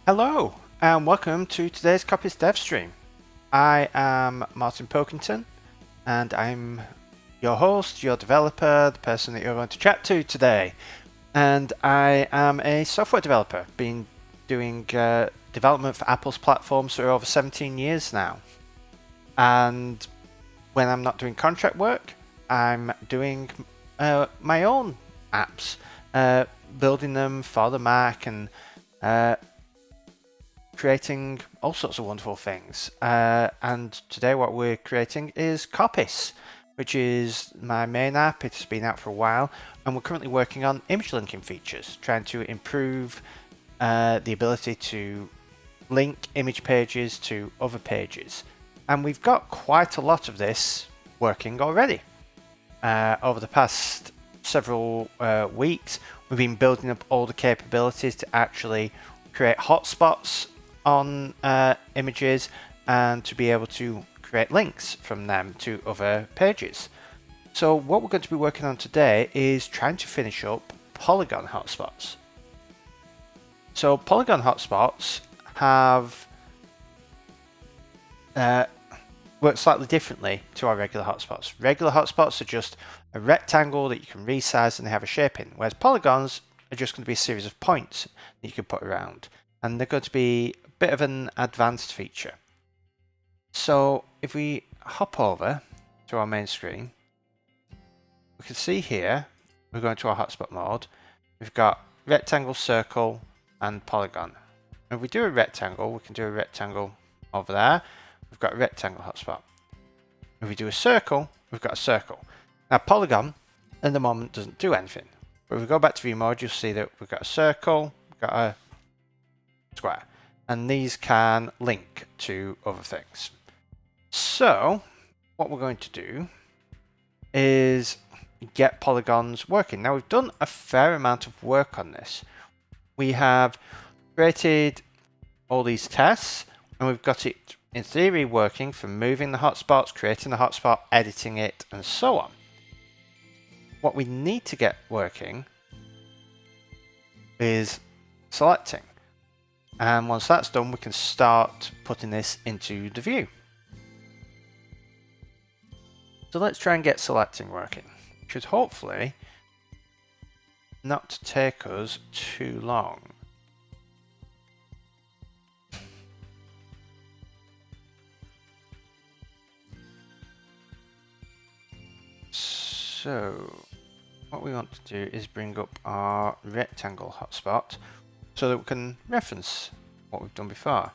Hello and welcome to today's Coppice Dev stream. I am Martin Pilkington and I'm your host, your developer, the person that you're going to chat to today. And I am a software developer, been doing development for Apple's platforms for over 17 years now. And when I'm not doing contract work, I'm doing my own apps, building them for the Mac and creating all sorts of wonderful things. And today what we're creating is Coppice, which is my main app. It's been out for a while, and we're currently working on image linking features, trying to improve the ability to link image pages to other pages. And we've got quite a lot of this working already. Over the past several weeks, we've been building up all the capabilities to actually create hotspots on images and to be able to create links from them to other pages. So what we're going to be working on today is trying to finish up Polygon hotspots. So Polygon hotspots have work slightly differently to our regular hotspots. Regular hotspots are just a rectangle that you can resize and they have a shape in, whereas polygons are just going to be a series of points that you can put around, and they're going to be a bit of an advanced feature. So if we hop over to our main screen, we can see here we're going to our hotspot mode. We've got rectangle, circle, and polygon. If we do a rectangle, we can do a rectangle over there. We've got a rectangle hotspot. If we do a circle, we've got a circle. Now polygon at the moment doesn't do anything. But if we go back to view mode, you'll see that we've got a circle, we've got a square, and these can link to other things. So what we're going to do is get polygons working. Now we've done a fair amount of work on this. We have created all these tests and we've got it in theory working for moving the hotspots, creating the hotspot, editing it, and so on. What we need to get working is selecting. And once that's done, we can start putting this into the view. So let's try and get selecting working. It should hopefully not take us too long. So what we want to do is bring up our rectangle hotspot so that we can reference what we've done before.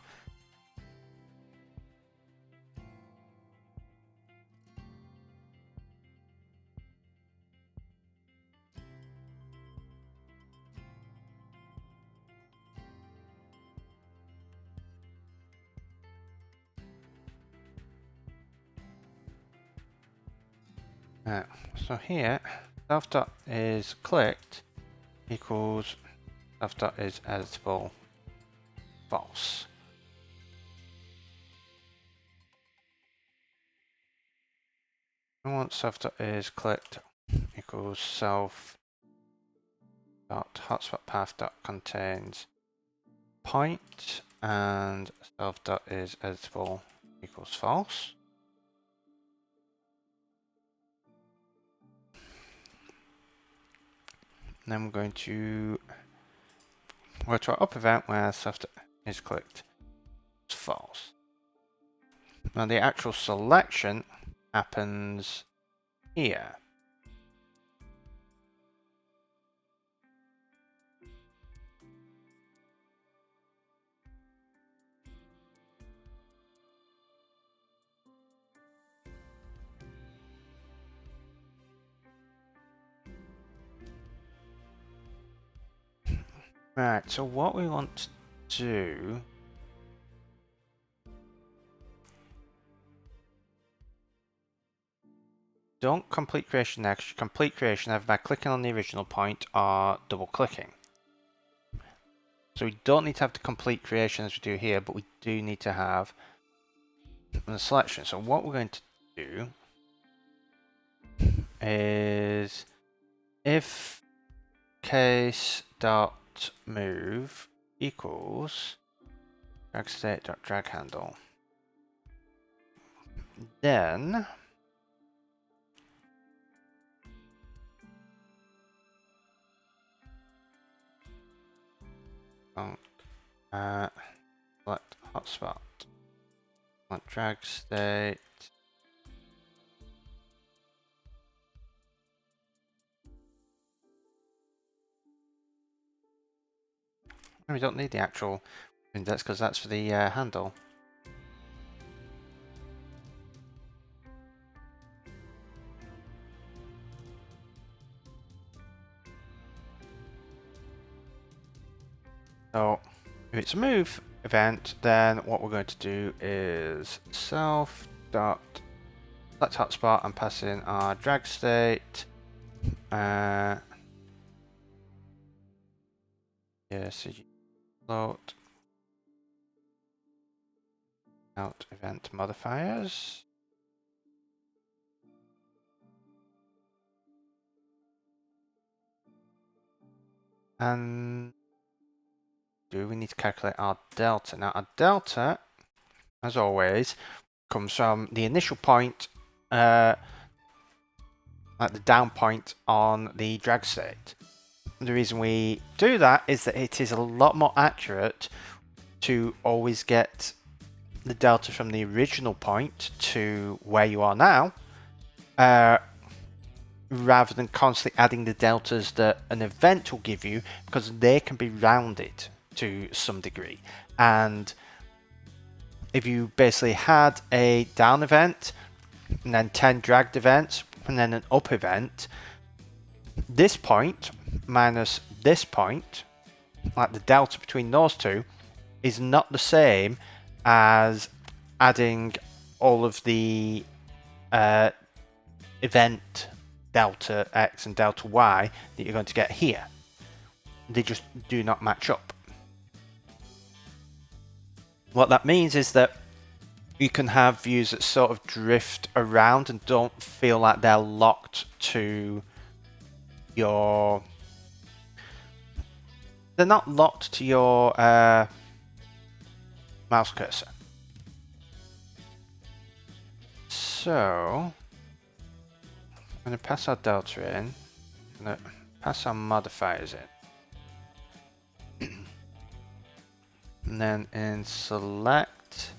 So here, self dot is clicked equals self dot is editable false. And once self dot is clicked equals self dot hotspot path dot contains point and self dot is editable equals false. And then we're going to go to our up event where self dot is clicked. It's false. Now the actual selection happens here. Right, so what we want to do don't complete creation now, because you complete creation either by clicking on the original point or double clicking. So we don't need to have the complete creation as we do here, but we do need to have the selection. So what we're going to do is if case dot move equals drag state.drag handle. Then select hotspot. Want drag state. We don't need the actual index because that's for the handle. So if it's a move event, then what we're going to do is self dot select hotspot and pass in our drag state. Yeah, CG float out event modifiers. And we need to calculate our delta. Now our delta, as always, comes from the initial point, like the down point on the drag state. The reason we do that is that it is a lot more accurate to always get the delta from the original point to where you are now, rather than constantly adding the deltas that an event will give you, because they can be rounded to some degree. And if you basically had a down event and then 10 dragged events and then an up event, this point minus this point, like the delta between those two, is not the same as adding all of the event delta x and delta y that you're going to get here. They just do not match up. What that means is that you can have views that sort of drift around and don't feel like they're locked to your... They're not locked to your mouse cursor. So I'm going to pass our delta in, I'm going to pass our modifiers in, and then in select,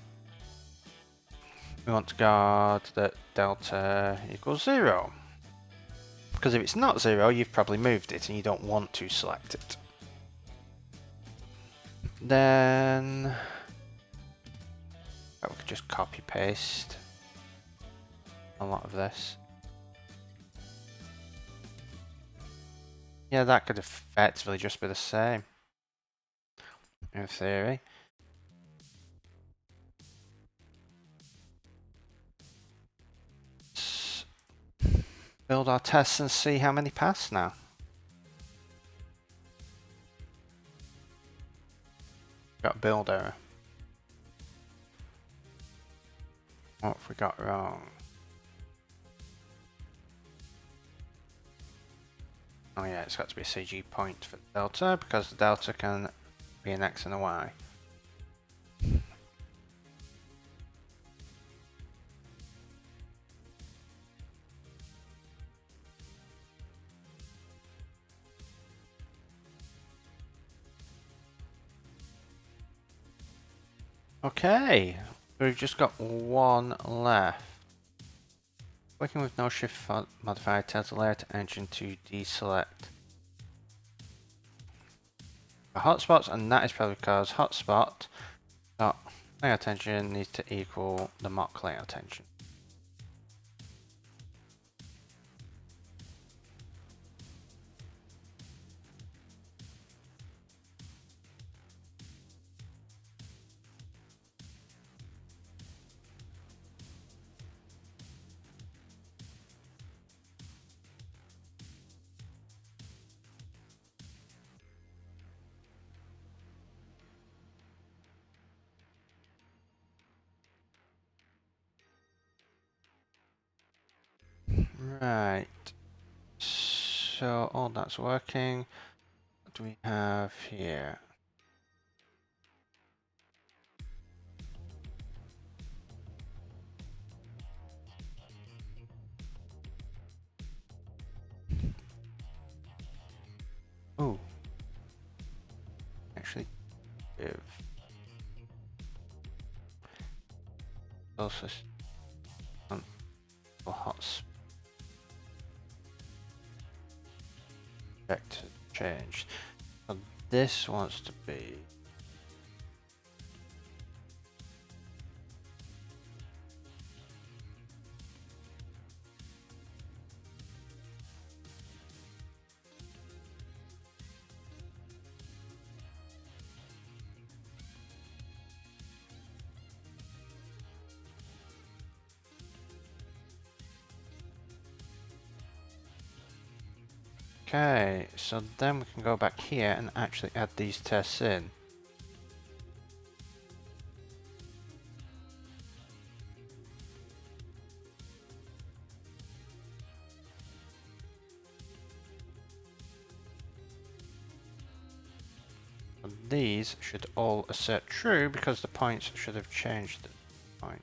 we want to guard that delta equals 0. Because if it's not 0, you've probably moved it and you don't want to select it. Then we could just copy paste a lot of this. Yeah, that could effectively just be the same, in theory. Let's build our tests and see how many pass now. Got a build error. What have we got wrong? Oh yeah, it's got to be a CG point for the delta, because the delta can be an X and a Y. Okay, we've just got one left. Working with no shift modifier tells the layer to engine to deselect the hotspots, and that is probably because hotspot dot layout engine needs to equal the mock layout engine. Right, so all that's working. What do we have here? with closest hots vector change. So this wants to be okay, so then we can go back here and actually add these tests in. And these should all assert true because the points should have changed the point.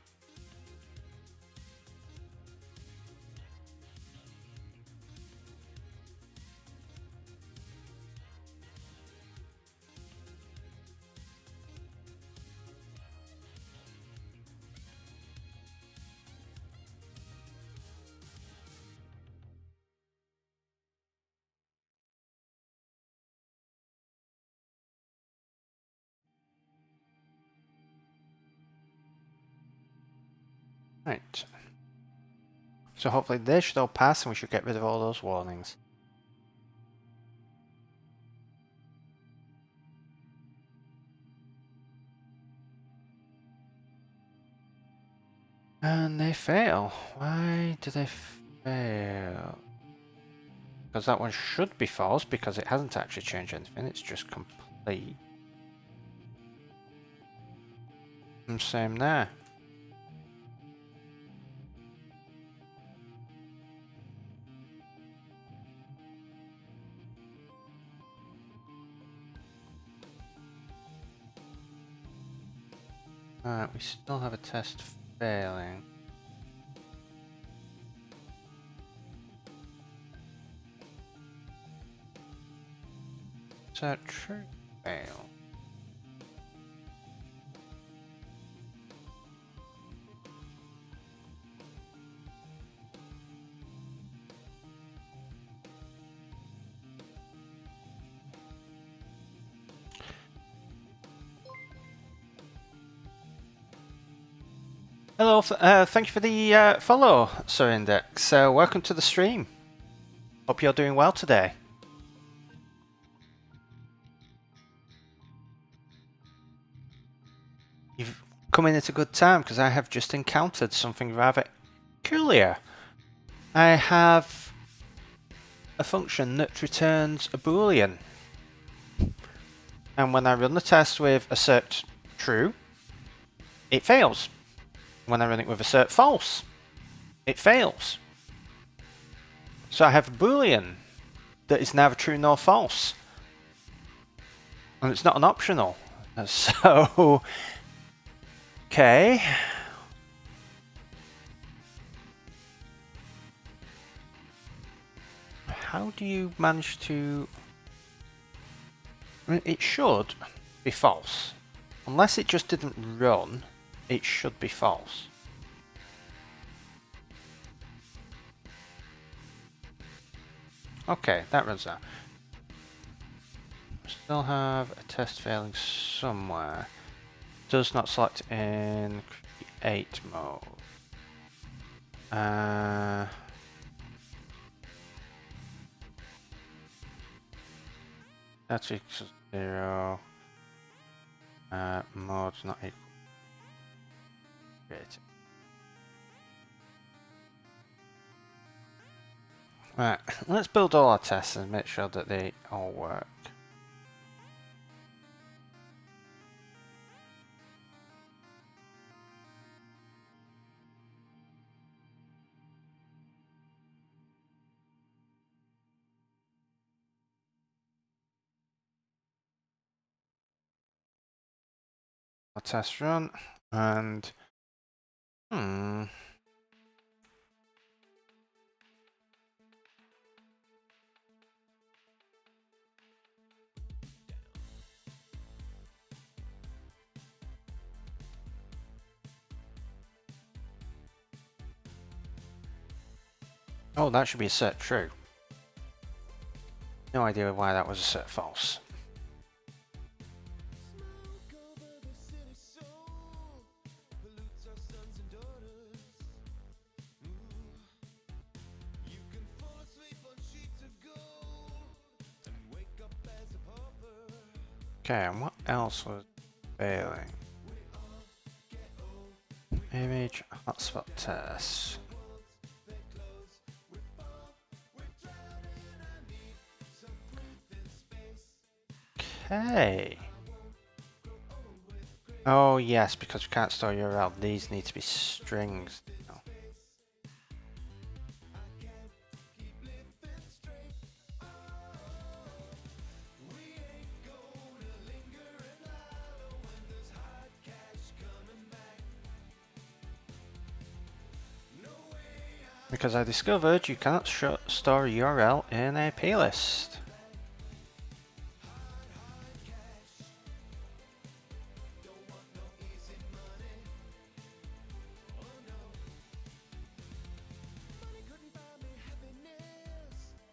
Right. So hopefully they should all pass and we should get rid of all those warnings. And they fail. Why do they fail? Because that one should be false because it hasn't actually changed anything, it's just complete. And same there. Alright, we still have a test failing. Is that true? Fail. Hello, thank you for the follow, Sir Index. Welcome to the stream. Hope you're doing well today. You've come in at a good time because I have just encountered something rather peculiar. I have a function that returns a boolean. And when I run the test with assert true, it fails. When I run it with assert false, it fails. So I have a boolean that is neither true nor false. And it's not an optional. So, okay. How do you manage to... I mean, it should be false. Unless it just didn't run, it should be false. Okay, that runs out. Still have a test failing somewhere. Does not select in create mode. That's equals 0. Mode's not equal. Create. Right, let's build all our tests and make sure that they all work. Our test run and Oh, that should be assert true. No idea why that was assert false. Okay, and what else was failing? Image hotspot test. Okay. Oh yes, because we can't store URL. These need to be strings. Because I discovered you cannot store a URL in a plist.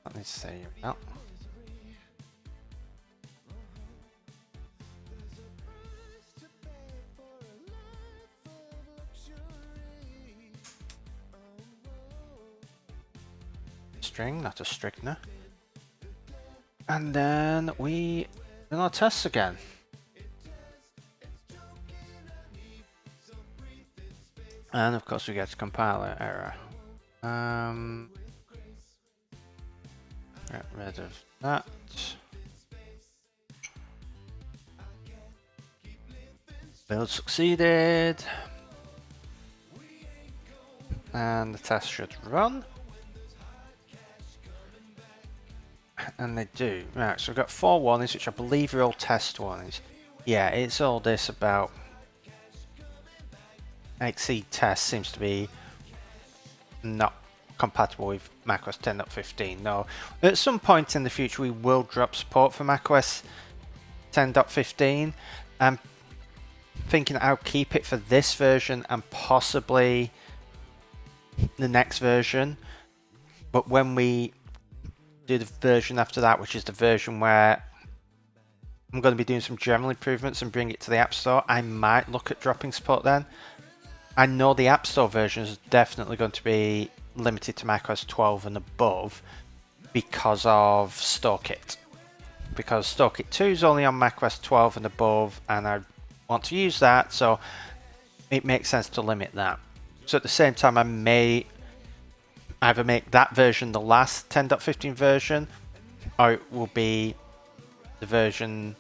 Let me save that. String, not a strictner. And then we run our tests again. And of course we get a compiler error. Get rid of that. Build succeeded. And the test should run. And they do. Right, so we've got 4 warnings, which I believe are all test warnings. Yeah, it's all this about exceed test seems to be not compatible with macOS 10.15. No, at some point in the future we will drop support for macOS 10.15. I'm thinking I'll keep it for this version and possibly the next version. But when we do the version after that, which is the version where I'm going to be doing some general improvements and bring it to the App Store, I might look at dropping support then. I know the App Store version is definitely going to be limited to macOS 12 and above because of StoreKit. Because StoreKit 2 is only on macOS 12 and above, and I want to use that, so it makes sense to limit that. So at the same time, I may either make that version the last 10.15 version, or it will be the version,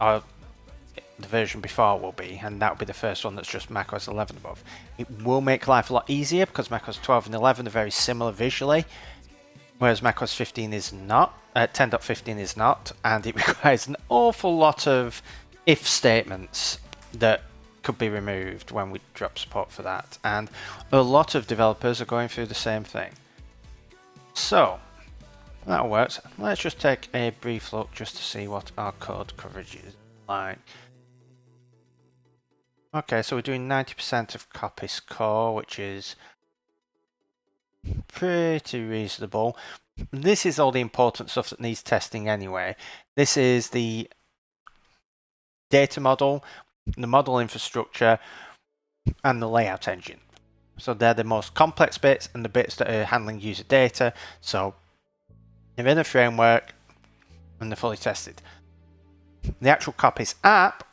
or the version before will be, and that will be the first one that's just macOS 11 above. It will make life a lot easier because macOS 12 and 11 are very similar visually, whereas macOS 15 is not, 10.15 is not, and it requires an awful lot of if statements that could be removed when we drop support for that, and a lot of developers are going through the same thing. So that works. Let's just take a brief look just to see what our code coverage is like. Okay, so we're doing 90% of Coppice core, which is pretty reasonable. This is all the important stuff that needs testing anyway. This is the data model, the model infrastructure, and the layout engine. So they're the most complex bits and the bits that are handling user data. So they're in a framework and they're fully tested. The actual Coppice app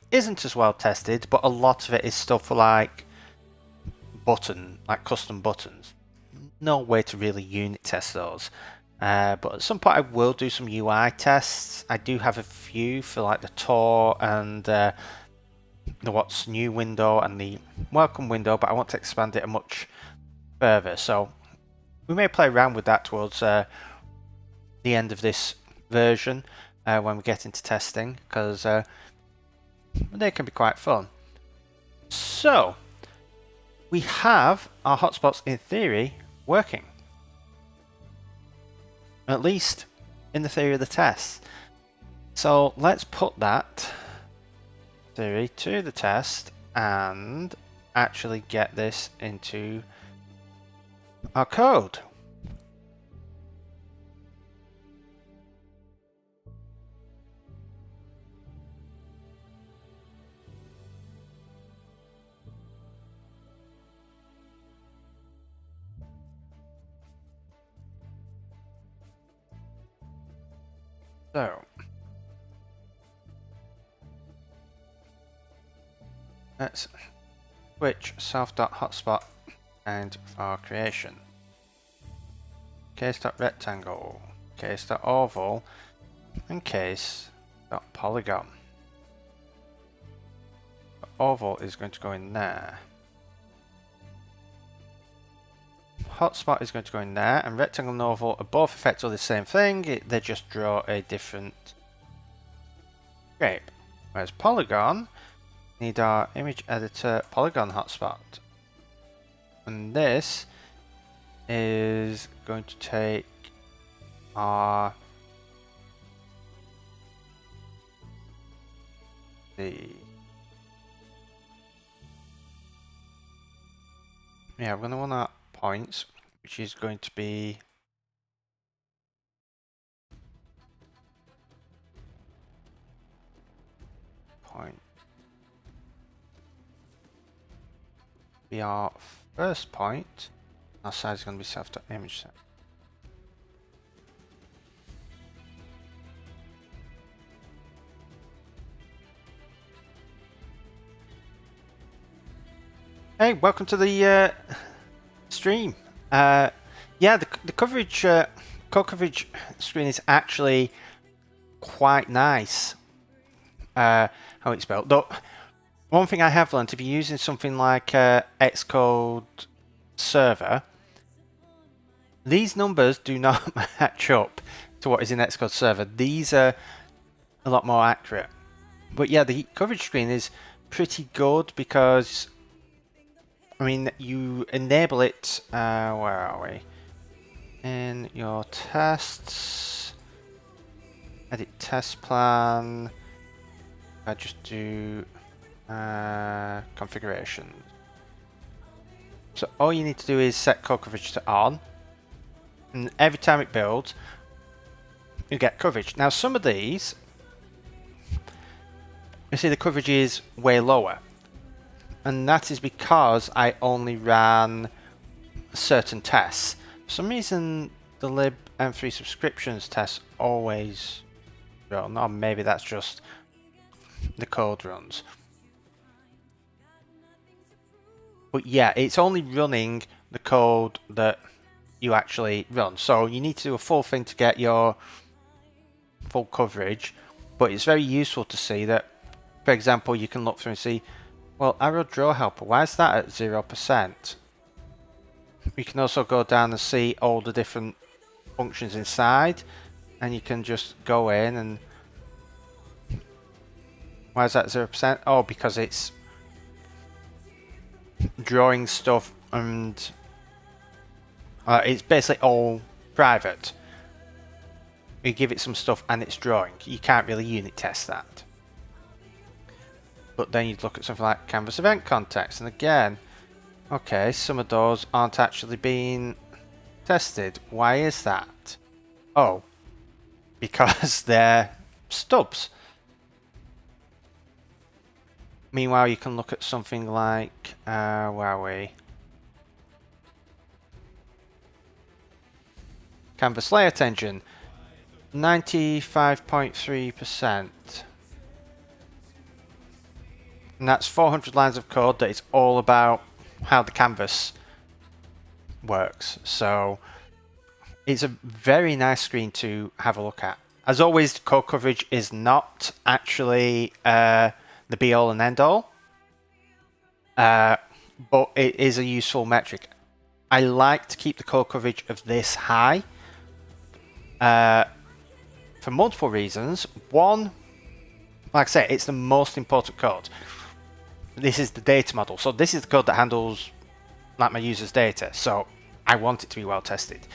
isn't as well tested, but a lot of it is stuff like custom buttons. No way to really unit test those. But at some point I will do some UI tests. I do have a few for like the tour and the what's new window and the welcome window, but I want to expand it much further. So we may play around with that towards the end of this version when we get into testing, because they can be quite fun. So we have our hotspots in theory working, at least in the theory of the test. So let's put that theory to the test and actually get this into our code. So let's switch self.hotspot and for creation. Case.rectangle, case.oval, and case.polygon. Oval is going to go in there. Hotspot is going to go in there, and rectangle and oval are both effectively the same thing, they just draw a different shape. Whereas polygon, need our image editor polygon hotspot. And this is going to take our we're going to want our points, which is going to be our first point. Our size is going to be self.image set. Hey, welcome to the stream. Yeah, the coverage, code coverage screen is actually quite nice. How it's built. Though, one thing I have learned, if you're using something like Xcode server, these numbers do not match up to what is in Xcode server. These are a lot more accurate. But yeah, the coverage screen is pretty good because, I mean, you enable it, where are we? In your tests, edit test plan, I just do configuration. So all you need to do is set code coverage to on, and every time it builds, you get coverage. Now some of these, you see the coverage is way lower. And that is because I only ran certain tests. For some reason, the lib m3 subscriptions tests always run, or maybe that's just the code runs. But yeah, it's only running the code that you actually run. So you need to do a full thing to get your full coverage. But it's very useful to see that, for example, you can look through and see, well, arrow draw helper, why is that at 0%? You can also go down and see all the different functions inside, and you can just go in and why is that 0%? Oh, because it's drawing stuff and it's basically all private. You give it some stuff and it's drawing. You can't really unit test that. But then you'd look at something like canvas event context, and again, okay, some of those aren't actually being tested. Why is that? Oh, because they're stubs. Meanwhile, you can look at something like, where are we? Canvas layout engine, 95.3%. And that's 400 lines of code that is all about how the canvas works. So it's a very nice screen to have a look at. As always, code coverage is not actually the be all and end all, but it is a useful metric. I like to keep the code coverage of this high for multiple reasons. One, like I say, it's the most important code. This is the data model, so this is the code that handles like my users' data, so I want it to be well tested.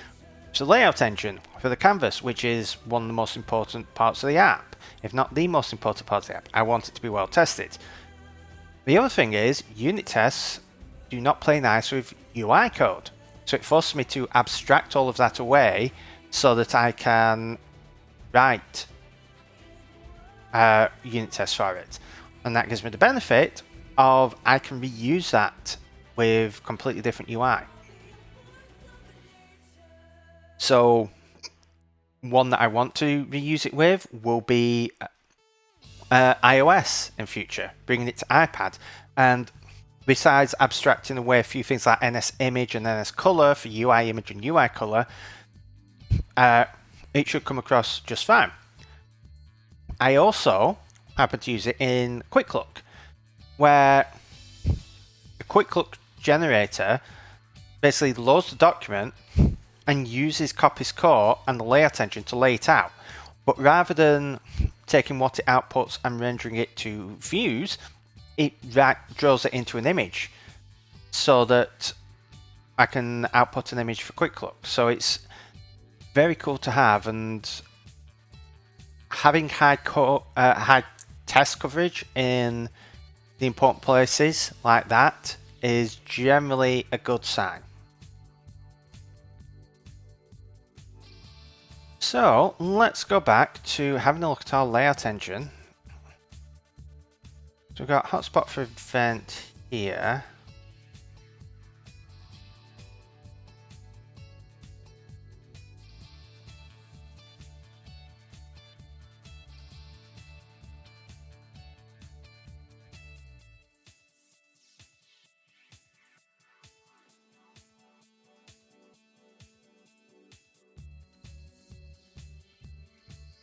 So layout engine for the canvas, which is one of the most important parts of the app, if not the most important part of the app, I want it to be well tested. The other thing is unit tests do not play nice with UI code, so it forces me to abstract all of that away so that I can write unit tests for it, and that gives me the benefit of I can reuse that with completely different UI. So one that I want to reuse it with will be iOS in future, bringing it to iPad. And besides abstracting away a few things like NS image and NS color for UI image and UI color, it should come across just fine. I also happen to use it in Quick Look, where a Quick Look generator basically loads the document and uses Coppice Core and the layout engine to lay it out. But rather than taking what it outputs and rendering it to views, it draws it into an image so that I can output an image for Quick Look. So it's very cool to have, and having high test coverage in the important places like that is generally a good sign. So let's go back to having a look at our layout engine. So we've got hotspot for event here.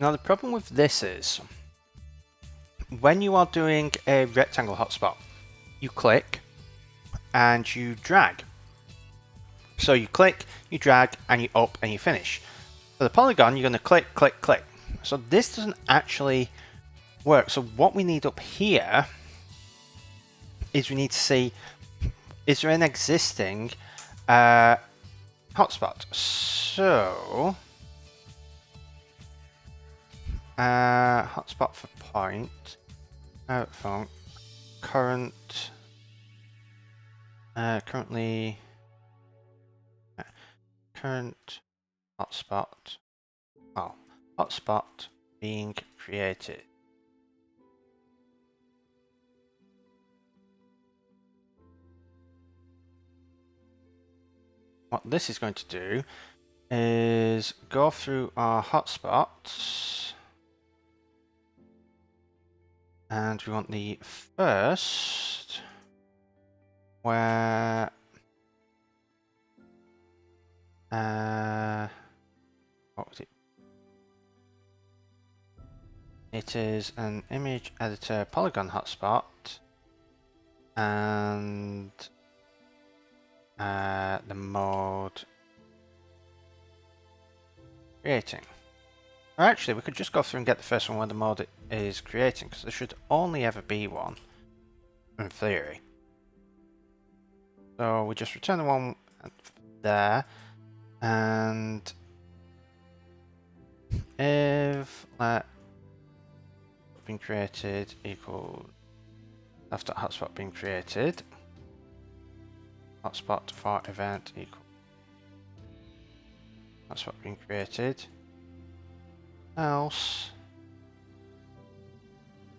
Now the problem with this is, when you are doing a rectangle hotspot, you click and you drag. So you click, you drag, and you up and you finish. For the polygon, you're going to click, click, click. So this doesn't actually work. So what we need up here is we need to see, is there an existing hotspot? So hotspot for point, phone, current, current hotspot, hotspot being created. What this is going to do is go through our hotspots, and we want the first where what was it? It is an image editor polygon hotspot, and the mode creating. Or actually, we could just go through and get the first one where the mode is creating, because there should only ever be one, in theory. So we just return the one there, and if let being created equals after hotspot being created, hotspot for event equals hotspot being created, else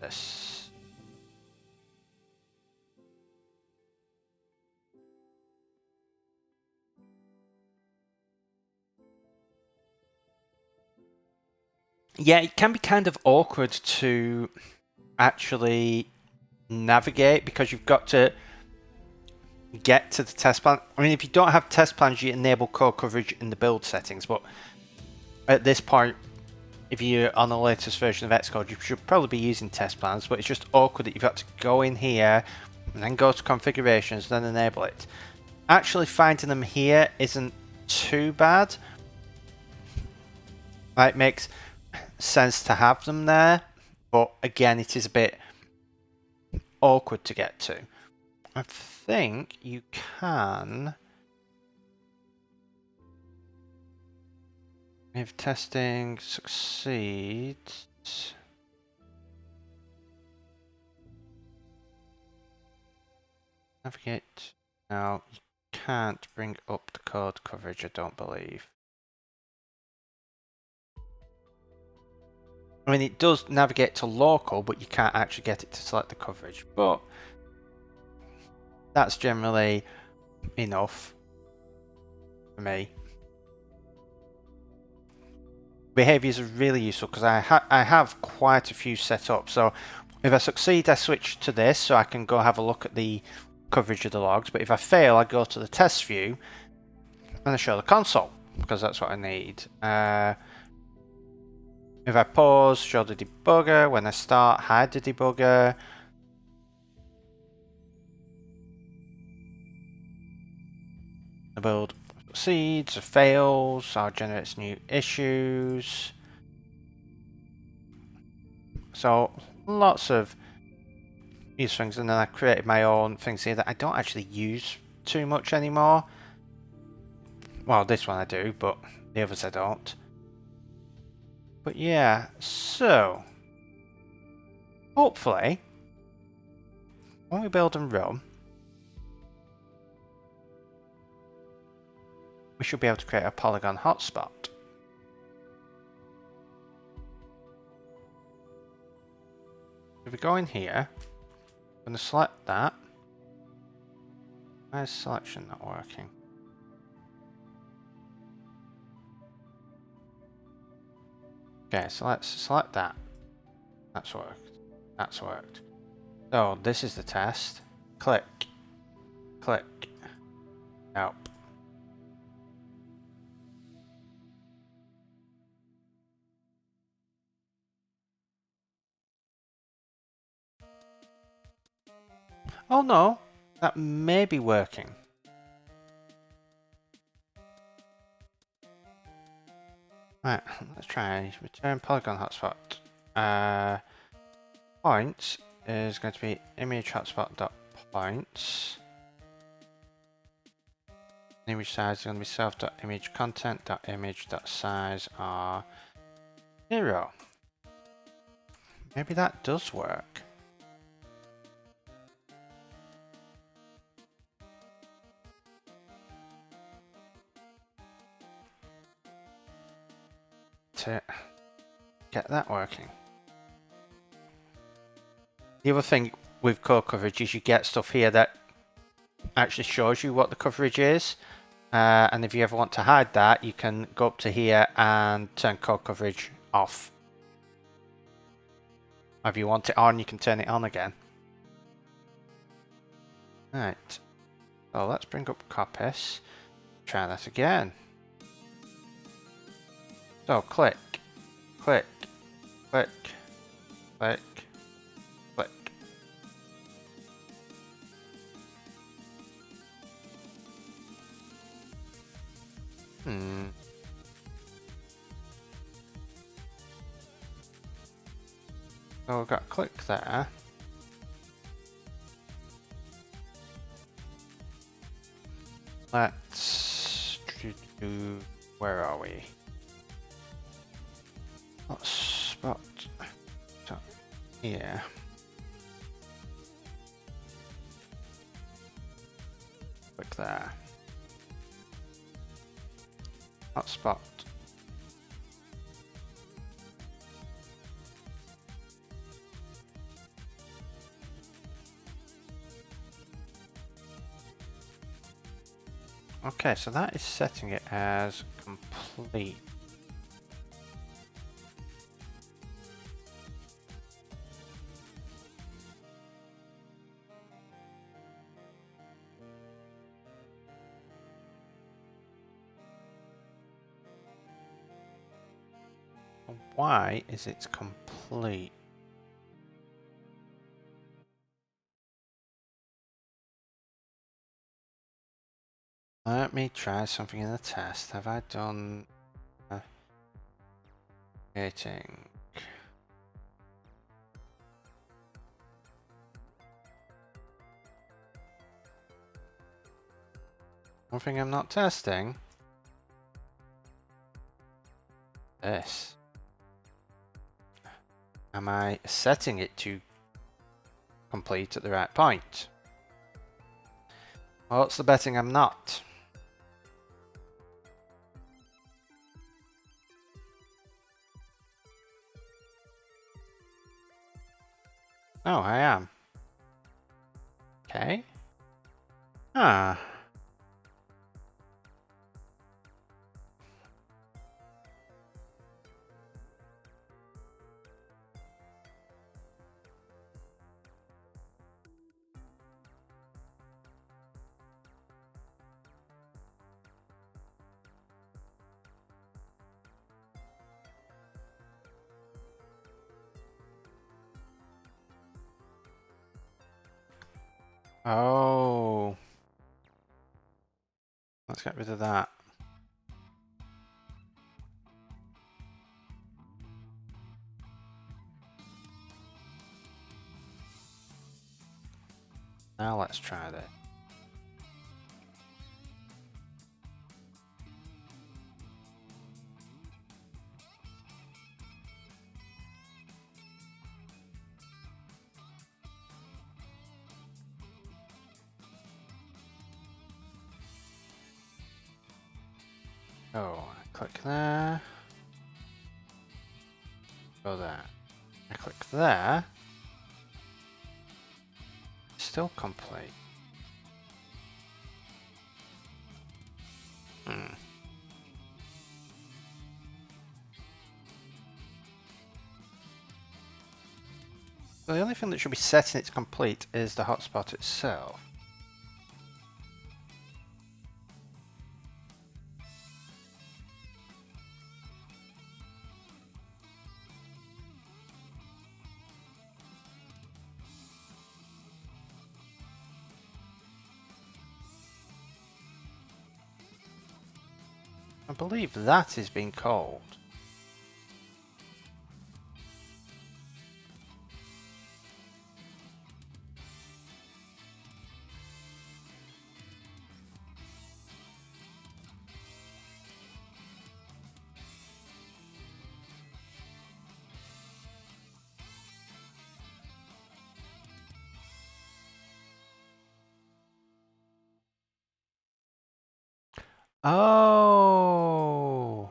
this. Yeah, it can be kind of awkward to actually navigate because you've got to get to the test plan. I mean, if you don't have test plans, you enable core coverage in the build settings, but at this point, if you're on the latest version of Xcode, you should probably be using test plans, but it's just awkward that you've got to go in here and then go to configurations, then enable it. Actually finding them here isn't too bad. It makes sense to have them there, but again, it is a bit awkward to get to. I think you can, if testing succeeds, navigate. Now you can't bring up the code coverage, I don't believe. I mean, it does navigate to local, but you can't actually get it to select the coverage. But that's generally enough for me. behaviors are really useful because I have quite a few set up. So if I succeed, I switch to this so I can go have a look at the coverage of the logs. But if I fail, I go to the test view and I show the console because that's what I need. If I pause, show the debugger. When I start, hide the debugger. The build succeeds or fails, or generates new issues. So lots of use things, and then I created my own things here that I don't actually use too much anymore. Well, this one I do, but the others I don't. But yeah, so hopefully when we build and run, we should be able to create a polygon hotspot. If we go in here, I'm going to select that. Why is selection not working? Okay, so let's select that. That's worked. That's worked. So this is the test. Click. Click. Nope. Oh no, that may be working. Right, let's try return polygon hotspot. Points is going to be image hotspot.points. Image size is going to be self.image content.image.size are 0. Maybe that does work. To get that working. The other thing with code coverage is you get stuff here that actually shows you what the coverage is. And if you ever want to hide that, you can go up to here and turn code coverage off. If you want it on, you can turn it on again. Right. So let's bring up Coppice. Try that again. So click, click, click, click, click. So we've got click there. Let's do, where are we? Hotspot. So here. Click there. Hotspot. Okay, so that is setting it as complete. Why is it complete? Let me try something in the test. Have I done creating? One thing I'm not testing. This. Am I setting it to complete at the right point? Well, what's the betting I'm not? Oh, I am. Okay. Ah. Oh. Let's get rid of that. Now let's try this. Oh, I click there. Go there. I click there. Still complete. So the only thing that should be set in its complete is the hotspot itself. I believe that is being called. Oh!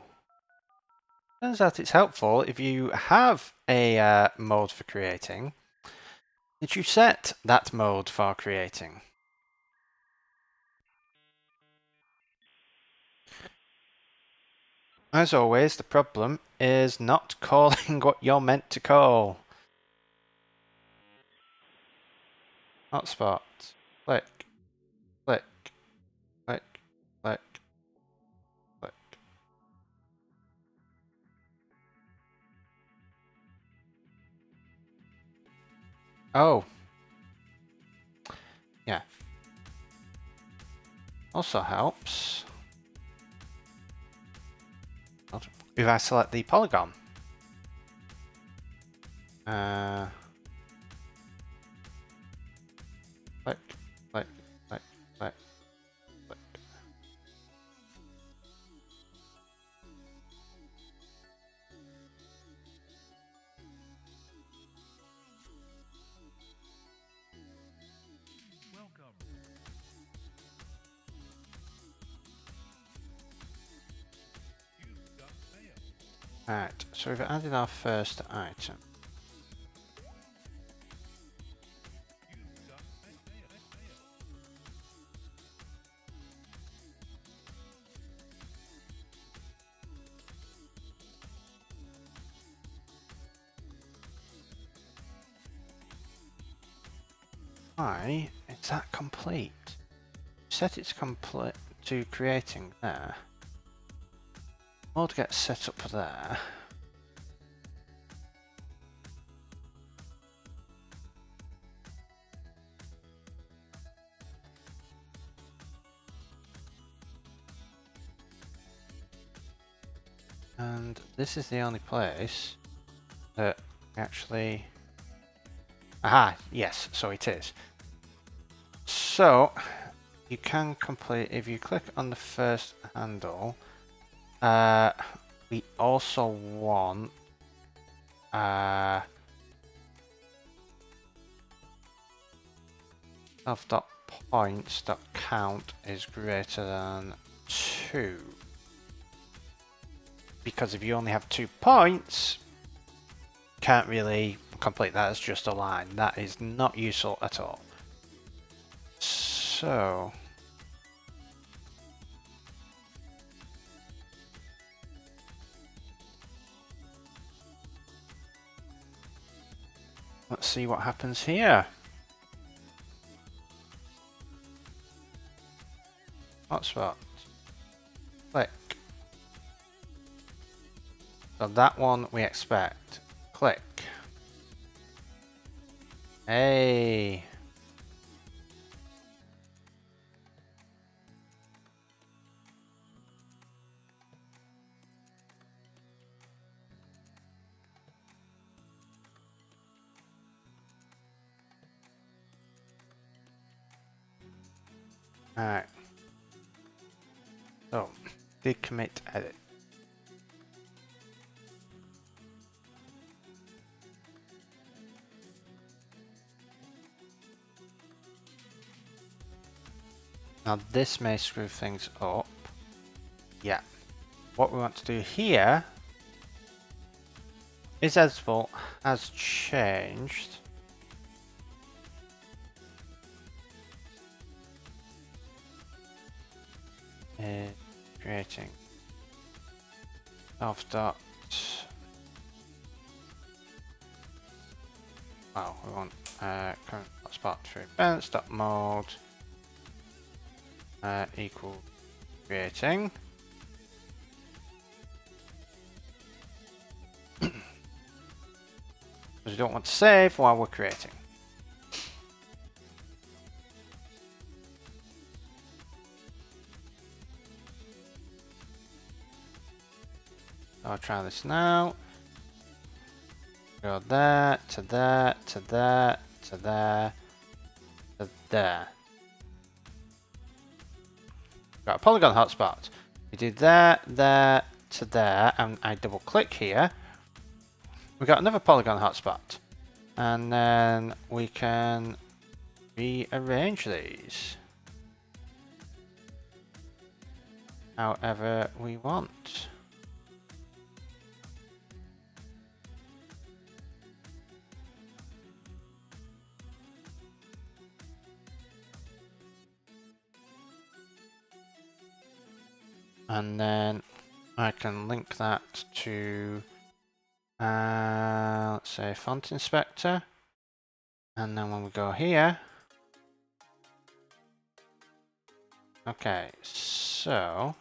Turns out it's helpful if you have a mode for creating, that you set that mode for creating. As always, the problem is not calling what you're meant to call. Hotspot. Click. Click. Click. Click. Click. Oh. Yeah. Also helps if I select the polygon. Click, click, click, click, click. Right, so we've added our first item. Why is that complete? Set its complete to creating there. Mode gets set up there. And this is the only place that actually... Aha, yes, so it is. So, you can complete, if you click on the first handle, we also want self.points.count is greater than 2. Because if you only have 2 points, can't really complete that as just a line. That is not useful at all. So let's see what happens here. Hotspot. Click. So that one we expect. Click. Hey. Alright. So, did commit edit. Now this may screw things up. Yeah. What we want to do here is editable has changed. Creating self dot. Wow, we want current hotspot through events dot mode equal creating. Because we don't want to save while we're creating. I'll try this now. Go there, to there, to there, to there, to there. Got a polygon hotspot. We do there, there, to there, and I double click here. We got another polygon hotspot. And then we can rearrange these however we want. And then I can link that to, let's say, font inspector. And then when we go here, okay, so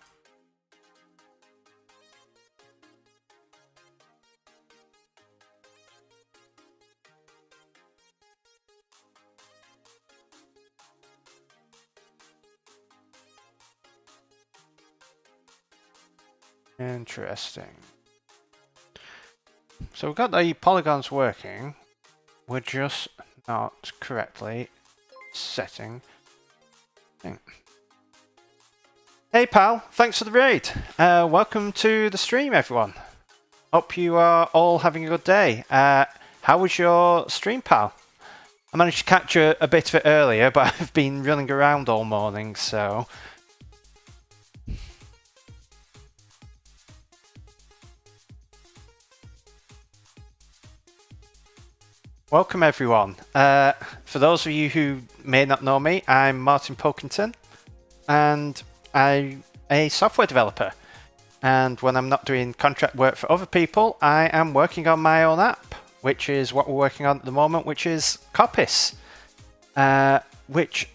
interesting. So we've got the polygons working. We're just not correctly setting thing. Hey pal, thanks for the raid. Welcome to the stream, everyone. Hope you are all having a good day. How was your stream, pal? I managed to catch a bit of it earlier, but I've been running around all morning, so... Welcome everyone. For those of you who may not know me, I'm Martin Pilkington and I'm a software developer. And when I'm not doing contract work for other people, I am working on my own app, which is what we're working on at the moment, which is Coppice, which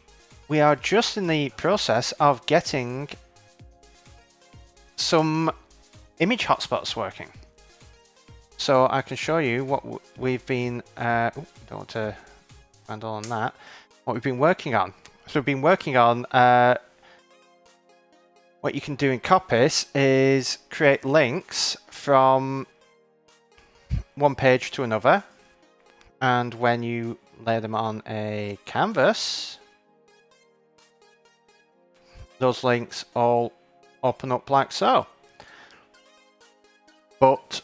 we are just in the process of getting some image hotspots working. So I can show you what we've been, don't want to handle on that, what we've been working on. So we've been working on, what you can do in Coppice is create links from one page to another. And when you lay them on a canvas, those links all open up like so. But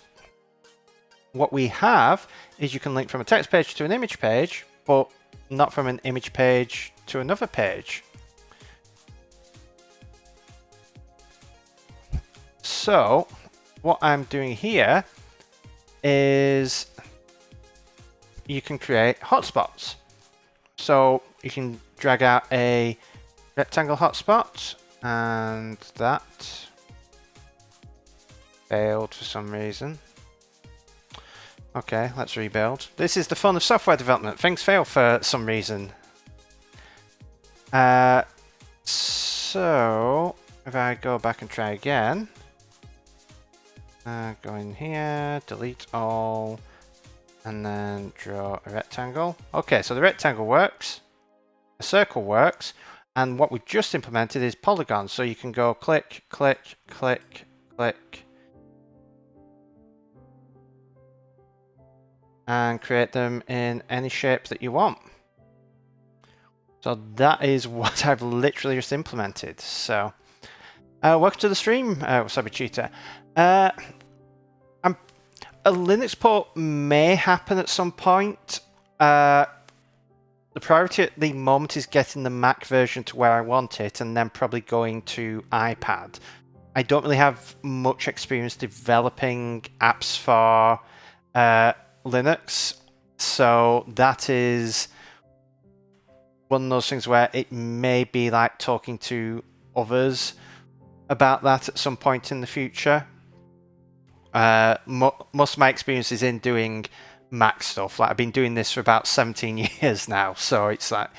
what we have is you can link from a text page to an image page, but not from an image page to another page. So what I'm doing here is you can create hotspots. So you can drag out a rectangle hotspot, and that failed for some reason. Okay, let's rebuild. This is the fun of software development. Things fail for some reason. So if I go back and try again, go in here, delete all, and then draw a rectangle. Okay, so the rectangle works, a circle works, and what we just implemented is polygons. So you can go click, click, click, click, and create them in any shape that you want. So that is what I've literally just implemented. So welcome to the stream, Wasabi Cheetah. A Linux port may happen at some point. The priority at the moment is getting the Mac version to where I want it, and then probably going to iPad. I don't really have much experience developing apps for Linux, so that is one of those things where it may be like talking to others about that at some point in the future. Most of my experience is in doing Mac stuff. Like I've been doing this for about 17 years now, so it's like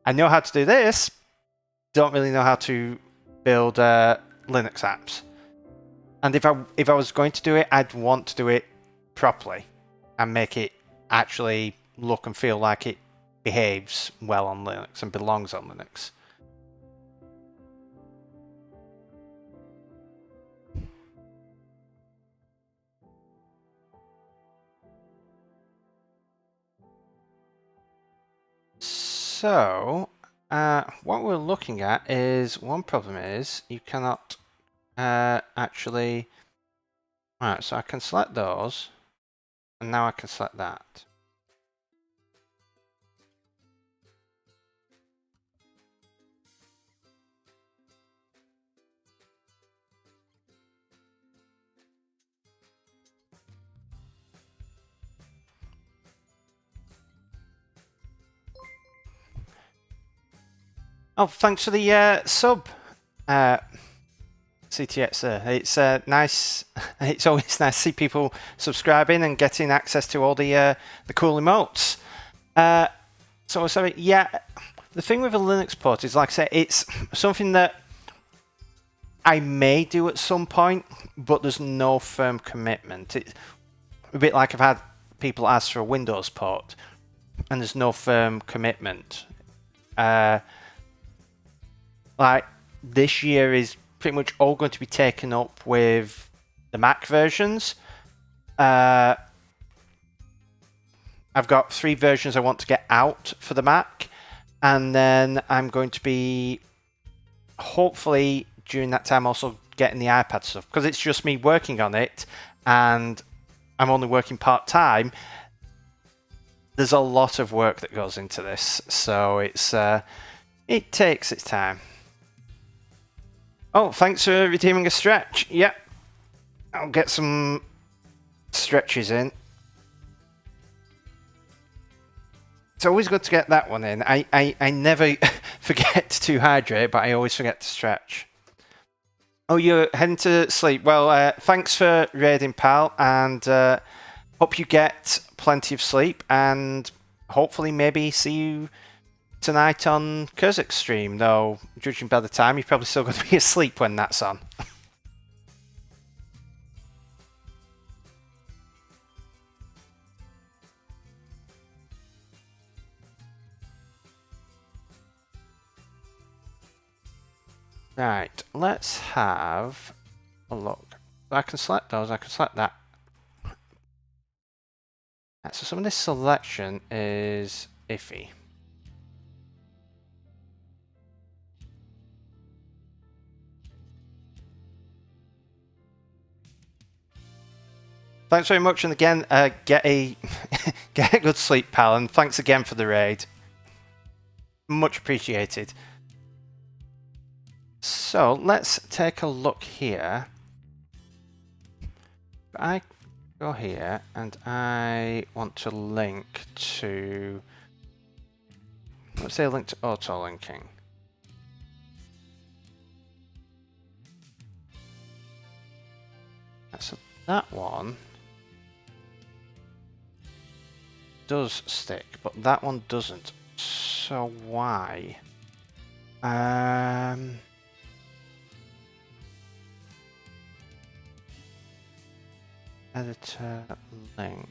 I know how to do this, don't really know how to build Linux apps. And if I was going to do it, I'd want to do it properly and make it actually look and feel like it behaves well on Linux and belongs on Linux. So, what we're looking at is, one problem is you cannot actually... Alright, so I can select those, and now I can select that. Oh, thanks for the sub, CTX. It's nice. It's always nice to see people subscribing and getting access to all the cool emotes. So sorry, yeah. The thing with a Linux port is, like I say, it's something that I may do at some point, but there's no firm commitment. It's a bit like I've had people ask for a Windows port, and there's no firm commitment. Like this year is pretty much all going to be taken up with the Mac versions. I've got 3 versions I want to get out for the Mac, and then I'm going to be hopefully during that time also getting the iPad stuff, because it's just me working on it and I'm only working part-time. There's a lot of work that goes into this, so it takes its time. Oh, thanks for redeeming a stretch. Yep. I'll get some stretches in. It's always good to get that one in. I never forget to hydrate, but I always forget to stretch. Oh, you're heading to sleep. Well, thanks for raiding, pal, and hope you get plenty of sleep, and hopefully maybe see you tonight on Kurzik's stream, though judging by the time, you're probably still going to be asleep when that's on. Right, let's have a look. I can select those, I can select that. Right, so some of this selection is iffy. Thanks very much, and again, get a get a good sleep, pal, and thanks again for the raid. Much appreciated. So let's take a look here. I go here, and I want to link to, let's say, link to auto linking. So that one does stick, but that one doesn't. So why? Editor link.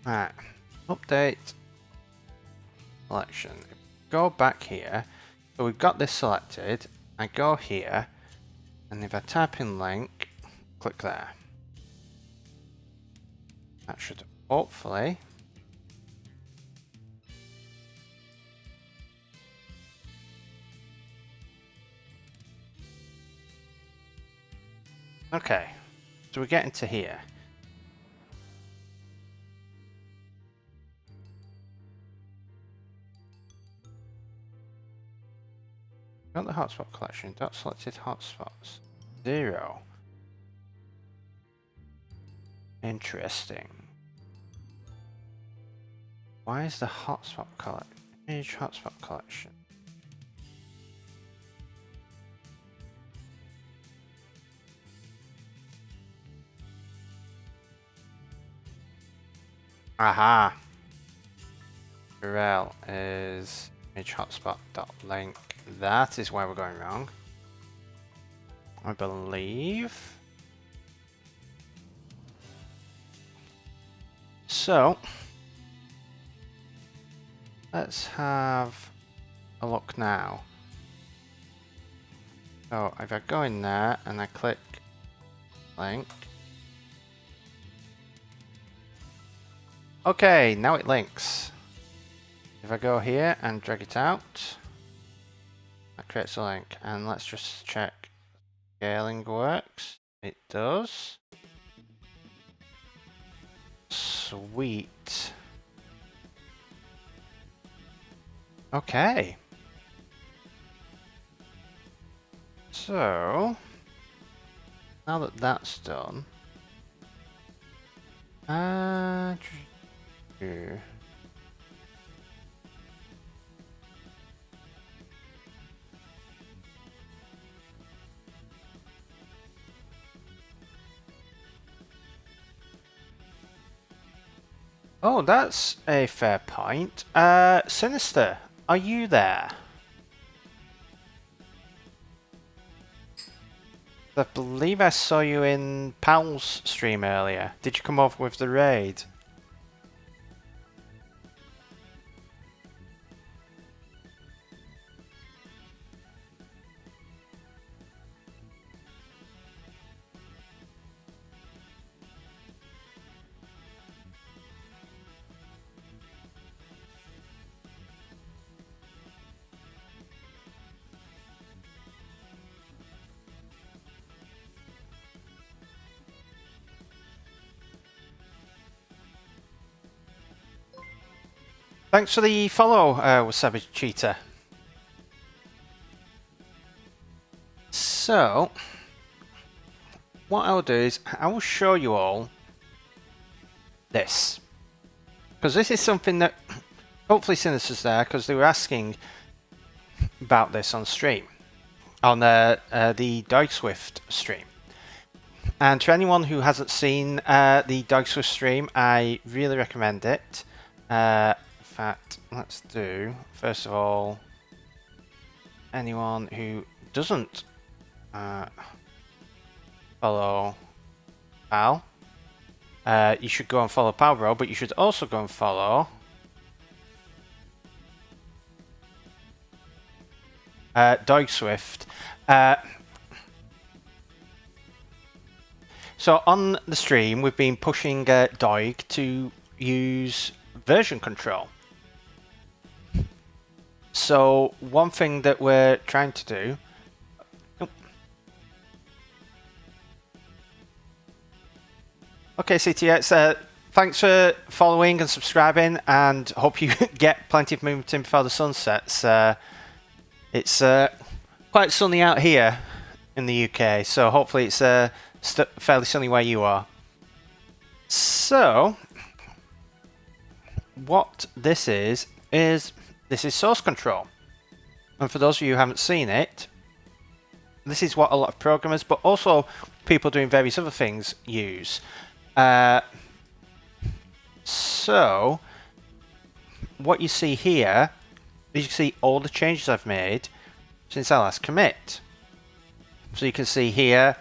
Right, update selection. Go back here. So we've got this selected, I go here, and if I type in link, click there. That should hopefully okay, so we're getting to here. Got the hotspot collection, dot selected hotspots. 0. Interesting. Why is the hotspot collection? Image hotspot collection. Aha! URL is image hotspot.link. That is where we're going wrong, I believe. So let's have a look now. So if I go in there and I click link. Okay, now it links. If I go here and drag it out, that creates a link. And let's just check scaling works. It does. Sweet. Okay. So now that that's done, oh, that's a fair point. Sinister, are you there? I believe I saw you in Pal's stream earlier. Did you come over with the raid? Thanks for the follow, Wasabi Cheetah. So, what I'll do is I will show you all this, because this is something that hopefully Sinister's there, because they were asking about this on stream, on the DogSwift stream. And to anyone who hasn't seen the DogSwift stream, I really recommend it. In fact, let's do, first of all, anyone who doesn't follow Pal, you should go and follow Palbro, but you should also go and follow DogSwift. So on the stream, we've been pushing Dog to use version control. So one thing that we're trying to do. Okay, CTX, thanks for following and subscribing, and hope you get plenty of movement in before the sun sets. It's quite sunny out here in the UK, so hopefully it's fairly sunny where you are. So what this is this is source control, and for those of you who haven't seen it, this is what a lot of programmers, but also people doing various other things, use. So what you see here is you can see all the changes I've made since I last commit. So you can see here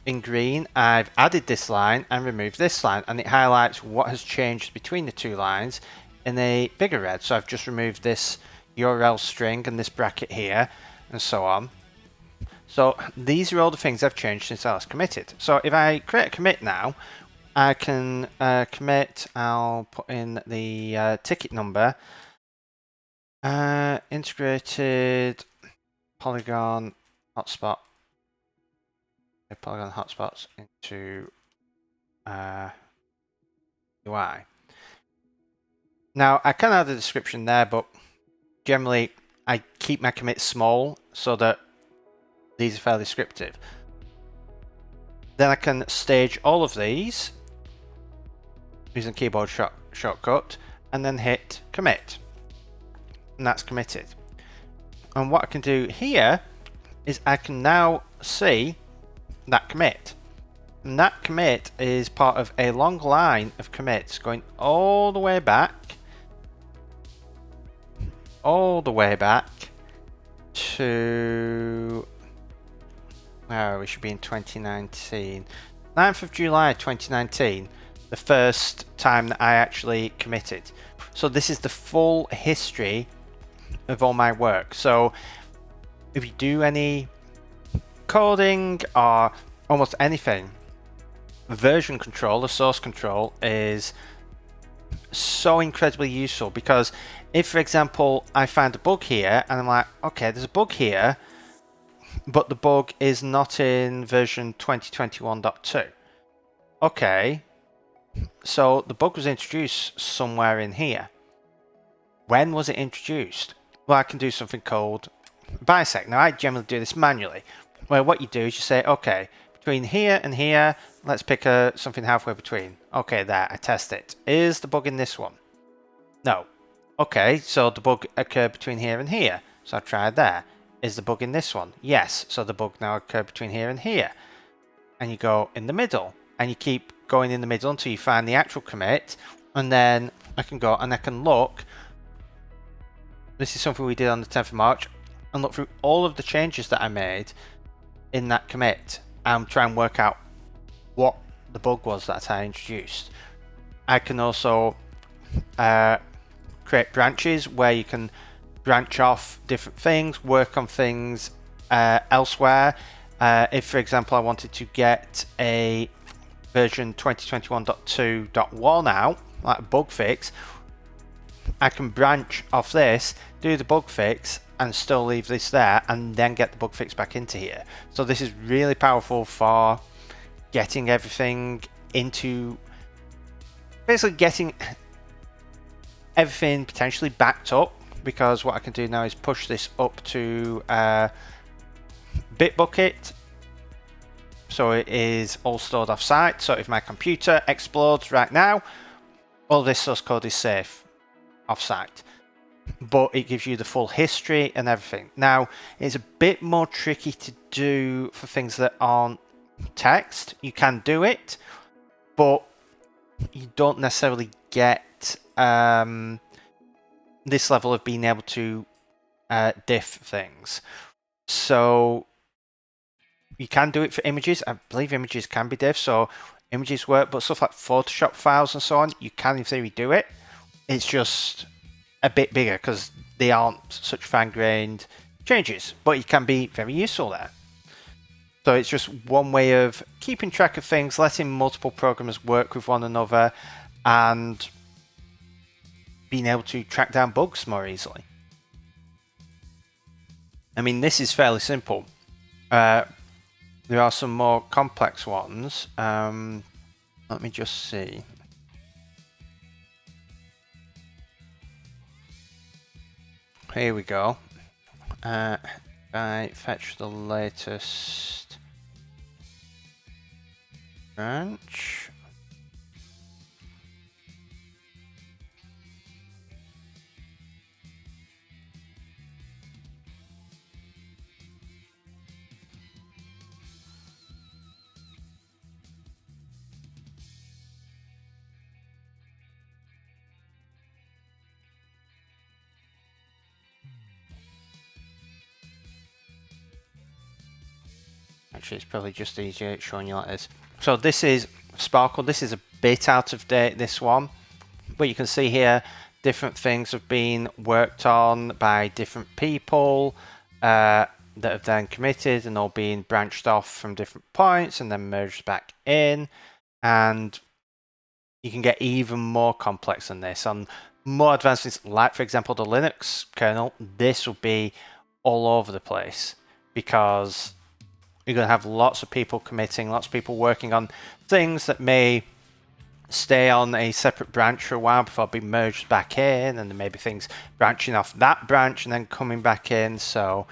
in green I've added this line and removed this line, and it highlights what has changed between the two lines in a bigger red. So I've just removed this URL string and this bracket here and so on. So these are all the things I've changed since I last committed. So if I create a commit now, I can commit, I'll put in the ticket number, integrated Polygon hotspot, Polygon hotspots into UI. Now I can add a description there, but generally I keep my commits small so that these are fairly descriptive. Then I can stage all of these using keyboard shortcut and then hit commit, and that's committed. And what I can do here is I can now see that commit, and that commit is part of a long line of commits going all the way back to we should be in 2019, 9th of July 2019, the first time that I actually committed. So this is the full history of all my work. So if you do any coding or almost anything, version control, the source control, is so incredibly useful, because if, for example, I find a bug here and I'm like, okay, there's a bug here, but the bug is not in version 2021.2. Okay, so the bug was introduced somewhere in here. When was it introduced? Well, I can do something called bisect. Now, I generally do this manually, where what you do is you say, okay, between here and here, let's pick something halfway between. Okay, there, I test it. Is the bug in this one? No. Okay, so the bug occurred between here and here, so I tried there. Is the bug in this one? Yes, so the bug now occurred between here and here. And you go in the middle, and you keep going in the middle until you find the actual commit, and then I can go and I can look. This is something we did on the 10th of March, and look through all of the changes that I made in that commit and try and work out what the bug was that I introduced. I can also create branches where you can branch off different things, work on things elsewhere. If, for example, I wanted to get a version 2021.2.1 out, like a bug fix, I can branch off this, do the bug fix, and still leave this there, and then get the bug fix back into here. So this is really powerful for getting everything into, basically getting everything potentially backed up, because what I can do now is push this up to Bitbucket, so it is all stored off site. So if my computer explodes right now, all this source code is safe off site, but it gives you the full history and everything. Now, it's a bit more tricky to do for things that aren't text. You can do it, but you don't necessarily get this level of being able to diff things. So you can do it for images. I believe images can be diff, so images work, but stuff like Photoshop files and so on, you can in theory do it. It's just a bit bigger because they aren't such fine-grained changes, but it can be very useful there. So it's just one way of keeping track of things, letting multiple programmers work with one another, and being able to track down bugs more easily. I mean, this is fairly simple. There are some more complex ones. Let me just see. Here we go. I fetch the latest branch. Actually, it's probably just easier showing you like this. So this is Sparkle. This is a bit out of date, this one. But you can see here, different things have been worked on by different people. that have then committed and all being branched off from different points and then merged back in. And you can get even more complex than this on more advanced things, like for example the Linux kernel. This will be all over the place because you're going to have lots of people committing, lots of people working on things that may stay on a separate branch for a while before being merged back in, and there may be things branching off that branch and then coming back in. So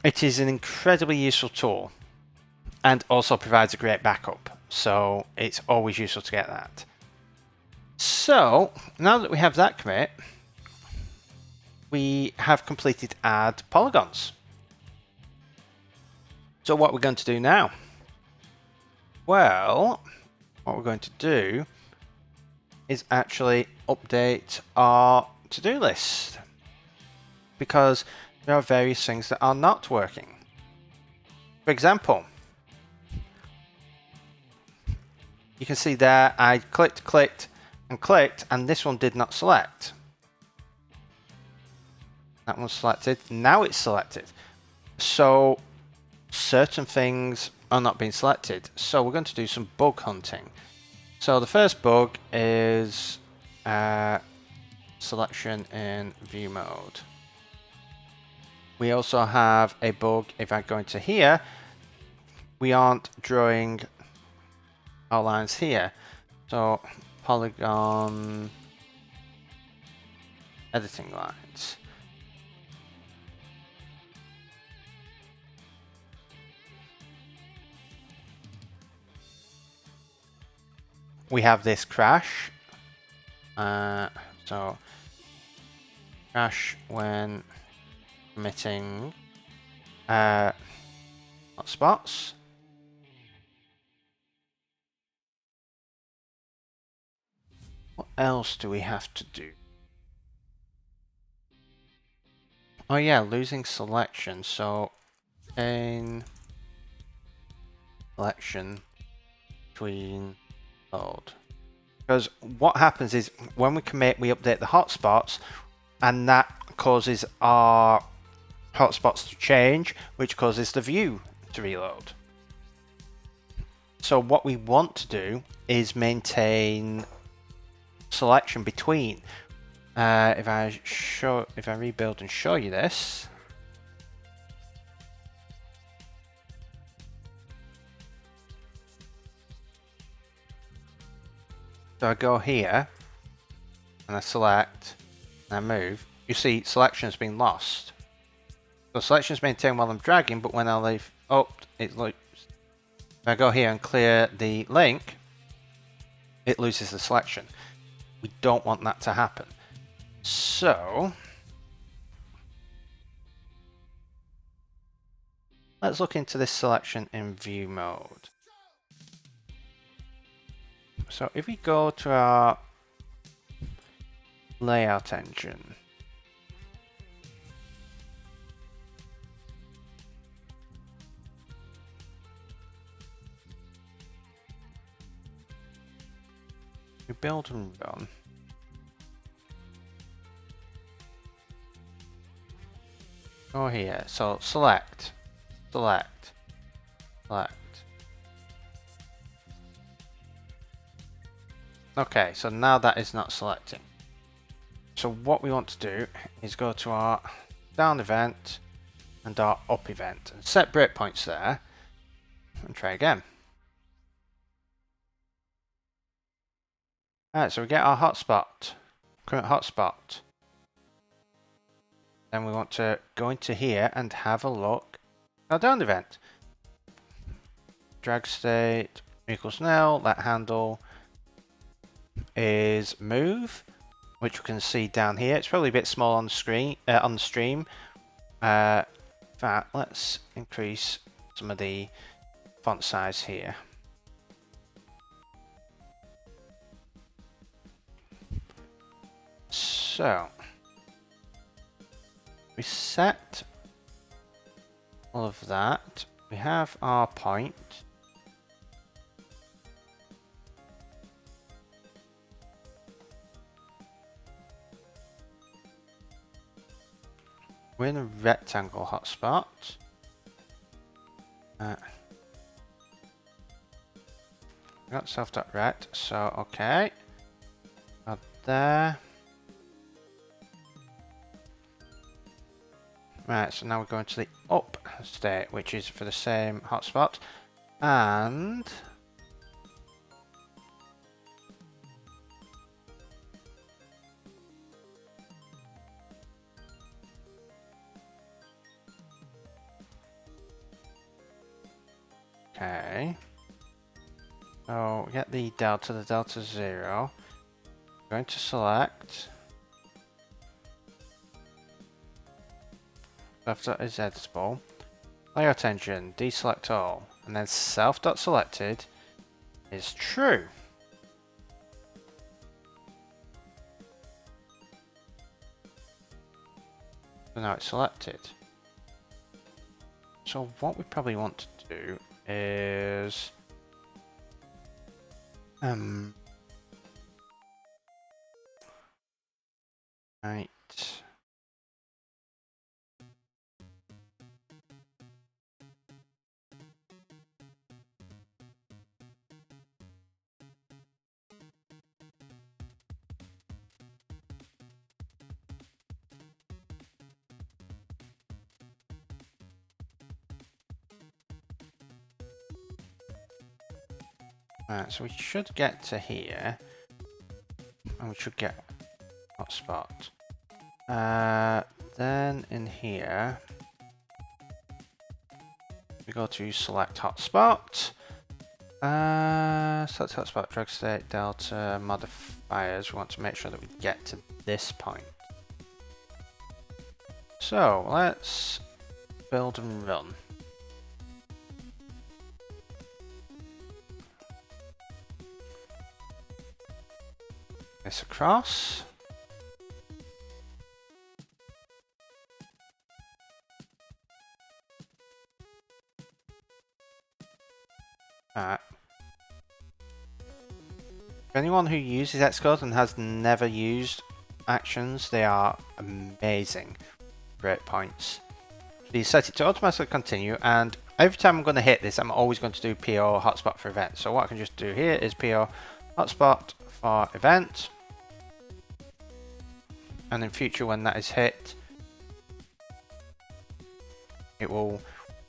it is an incredibly useful tool and also provides a great backup. So it's always useful to get that. So now that we have that commit, we have completed add polygons. So what we're going to do now? Well, what we're going to do is actually update our to-do list, because there are various things that are not working. For example, you can see there I clicked, and this one did not select. That one's selected, now it's selected. So certain things are not being selected. So we're going to do some bug hunting. So the first bug is selection in view mode. We also have a bug, if I go into here, we aren't drawing our lines here. So polygon editing lines. We have this crash. So crash when emitting hotspots. What else do we have to do? Oh yeah, losing selection. So in selection between load. Because what happens is when we commit, we update the hotspots, and that causes our hotspots to change, which causes the view to reload. So what we want to do is maintain selection between. If I rebuild and show you this, so I go here and I select and I move, you see selection has been lost. So selection is maintained while I'm dragging, but when I leave, oh, it loops. If I go here and clear the link, it loses the selection. We don't want that to happen. So let's look into this selection in view mode. So if we go to our layout engine, we build and run. Go here, so select. Okay, so now that is not selecting. So what we want to do is go to our down event and our up event and set breakpoints there and try again. Alright, so we get our hotspot, current hotspot. Then we want to go into here and have a look at our down event. Drag state equals nil, that handle is move, which we can see down here. It's probably a bit small on the screen, on the stream. In fact, let's increase some of the font size here. So we set all of that. We have our point. We're in a rectangle hotspot. Got self.rect, so okay. Got there. Right, so now we're going to the up state, which is for the same hotspot. And okay. So we get the delta 0. I'm going to select. Left is editable. Layout engine, deselect all. And then self.selected is true. So now it's selected. So what we probably want to do is right. Right, so we should get to here, and we should get hotspot. Then in here, we go to select hotspot. Select hotspot, drag state, delta, modifiers. We want to make sure that we get to this point. So let's build and run. This across. Alright. For anyone who uses Xcode and has never used actions, they are amazing breakpoints. So you set it to automatically continue, and every time I'm going to hit this, I'm always going to do PO hotspot for event. So what I can just do here is PO hotspot for event. And in future, when that is hit, it will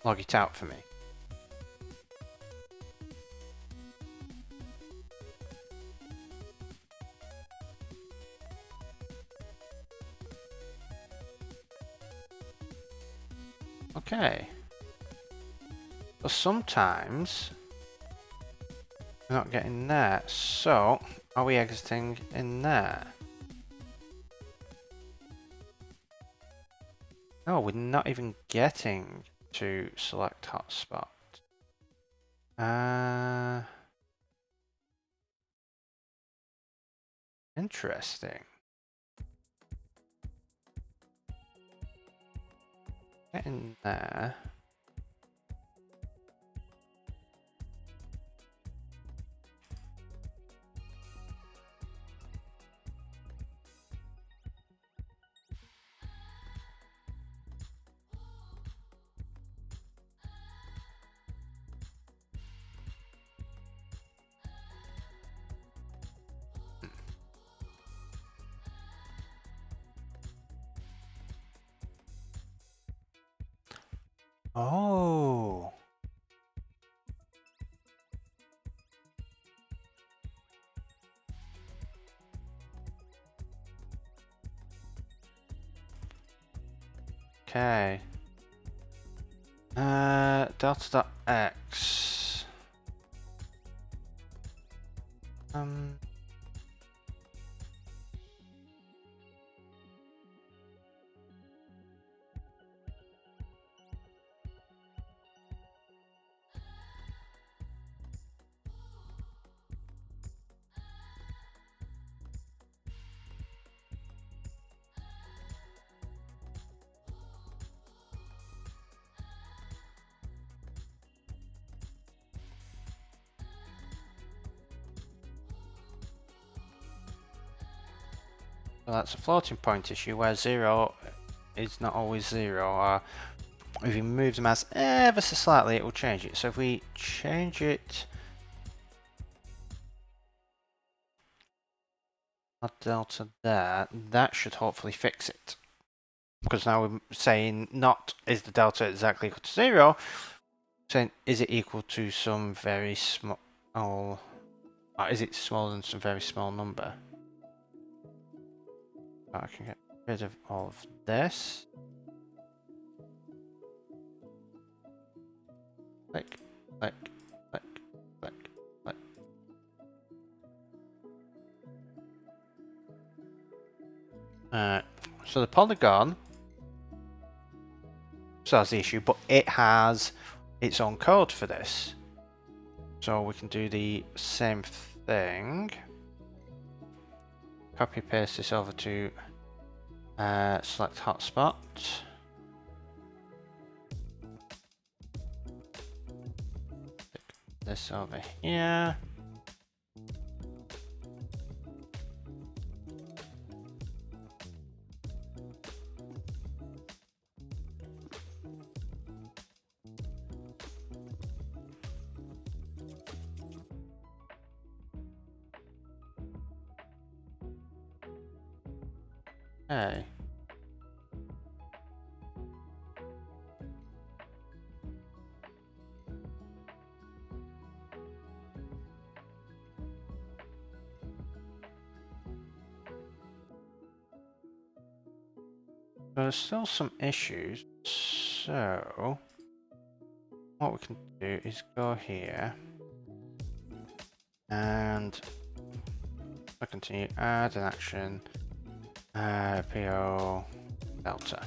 log it out for me. Okay. But sometimes we're not getting there. So are we exiting in there? No, we're not even getting to select hotspot. Interesting. Get in there. Oh. Okay. Delta.x. So that's a floating point issue where 0 is not always 0, or if you move the mouse ever so slightly, it will change it. So if we change it, add delta there, that should hopefully fix it. Because now we're saying not is the delta exactly equal to 0, saying is it equal to some very small, or is it smaller than some very small number? I can get rid of all of this. Click, click, click, click, click. So the polygon solves the issue, but it has its own code for this. So we can do the same thing. Copy paste this over to select hotspot. Stick this over here. Okay. There's still some issues, so what we can do is go here and I continue, add an action, PO delta.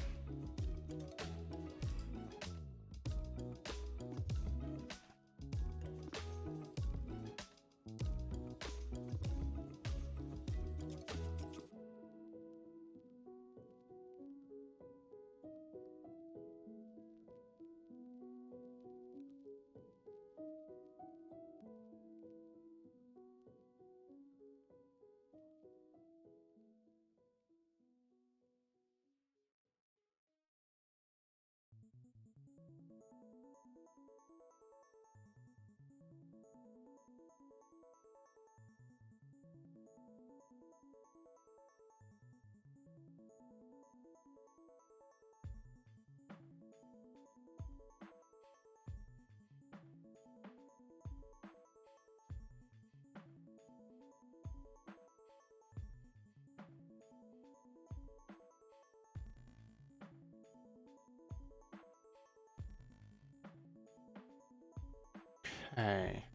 Okay,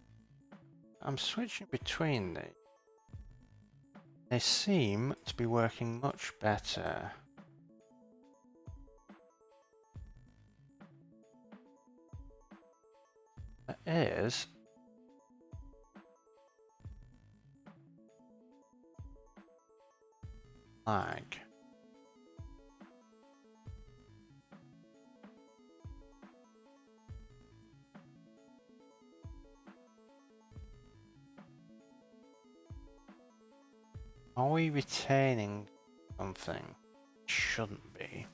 I'm switching between these. They seem to be working much better. There is lag. Are we retaining something? Shouldn't be.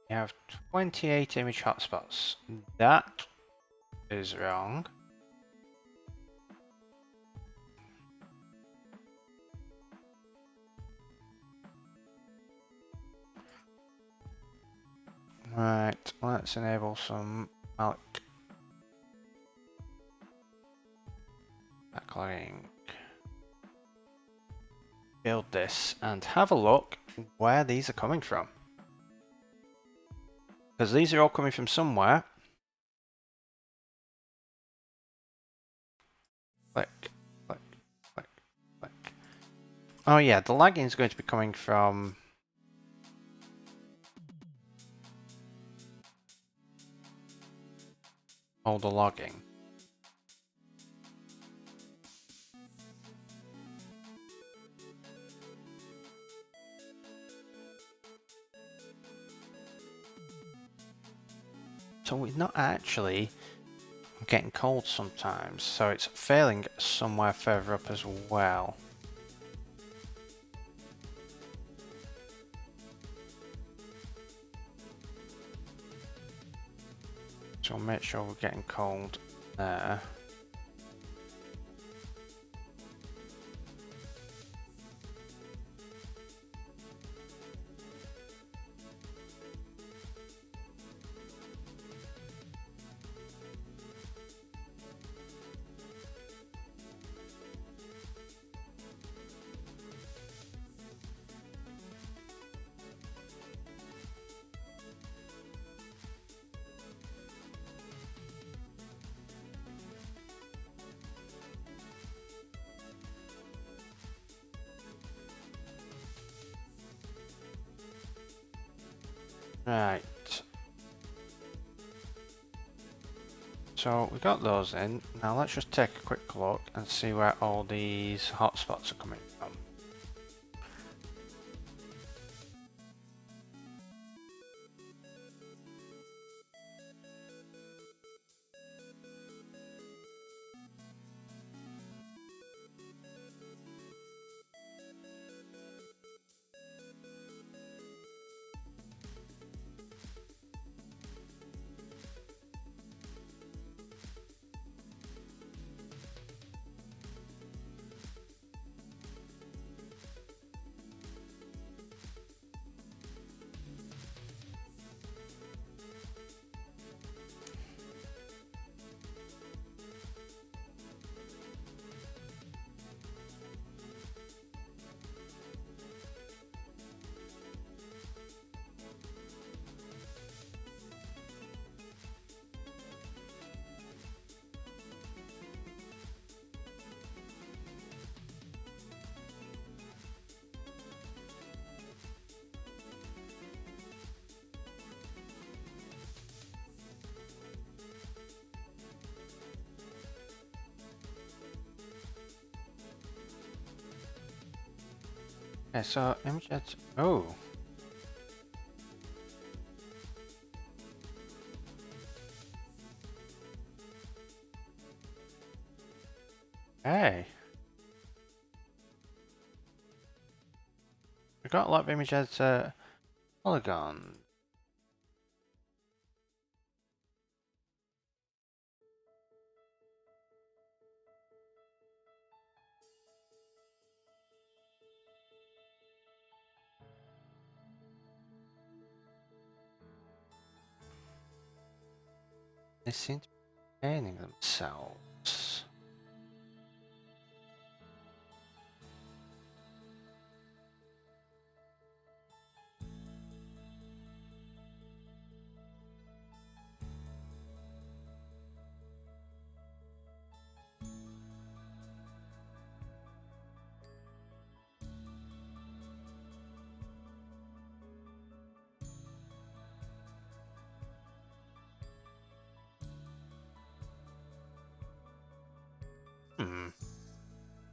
We have 28 image hotspots. That is wrong. Right, let's enable some malloc backlogging. Build this and have a look where these are coming from. Because these are all coming from somewhere. Click, click, click, click. Oh yeah, the lagging is going to be coming from all the logging. So we're not actually getting cold sometimes, so it's failing somewhere further up as well. So we'll make sure we're getting cold there. Right. So we got those in. Now let's just take a quick look and see where all these hotspots are coming from. Okay, so image edit. Oh. Hey. We got a lot of image editor polygon. They seem to be painting themselves.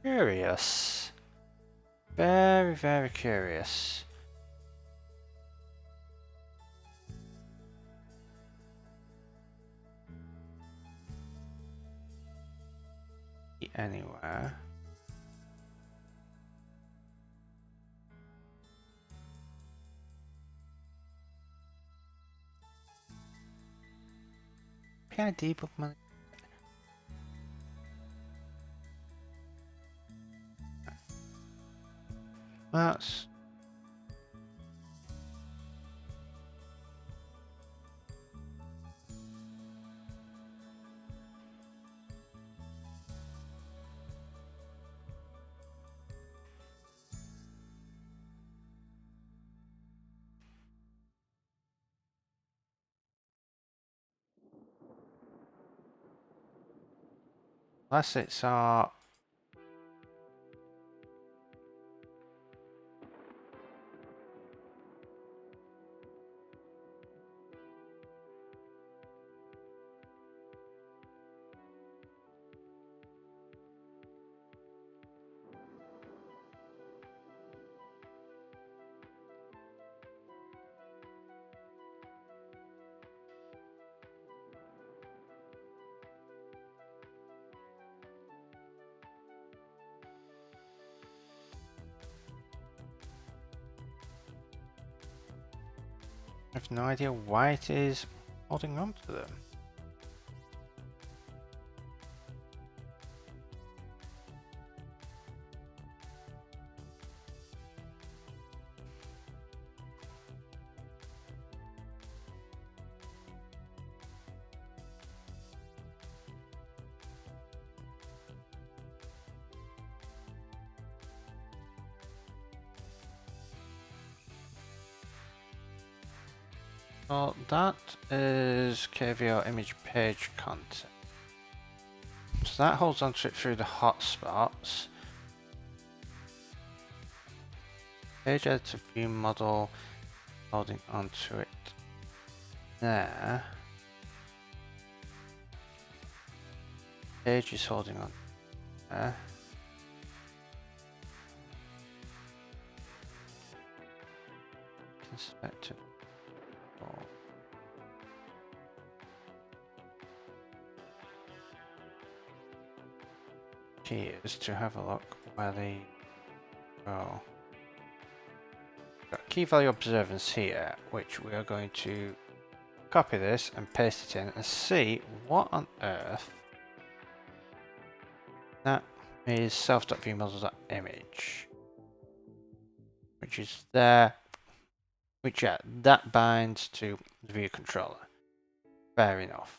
Curious. Very, very curious. Anywhere. PID bookmark. That's unless it's our I have no idea why it is holding on to them. Well, that is KVO image page content. So that holds onto it through the hotspots. Page editor view model holding onto it there. Page is holding on there. Inspector. Key is to have a look where they go. Got key value observance here, which we are going to copy this and paste it in and see what on earth that is. Self.viewModel.image, which is there, which that binds to the view controller. Fair enough.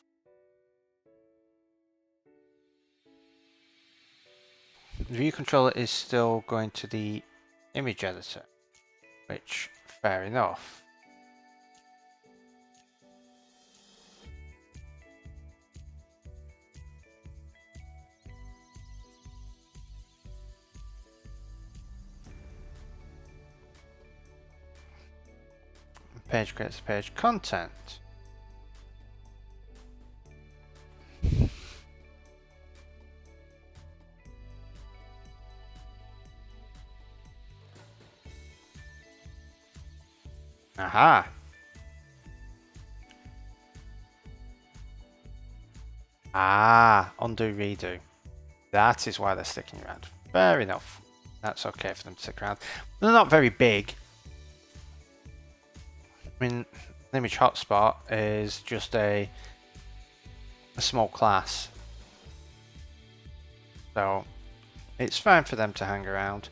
The view controller is still going to the image editor, which fair enough. Page creates page content. Aha! Ah, undo, redo. That is why they're sticking around. Fair enough. That's okay for them to stick around. They're not very big. I mean, the image hotspot is just a small class. So, it's fine for them to hang around.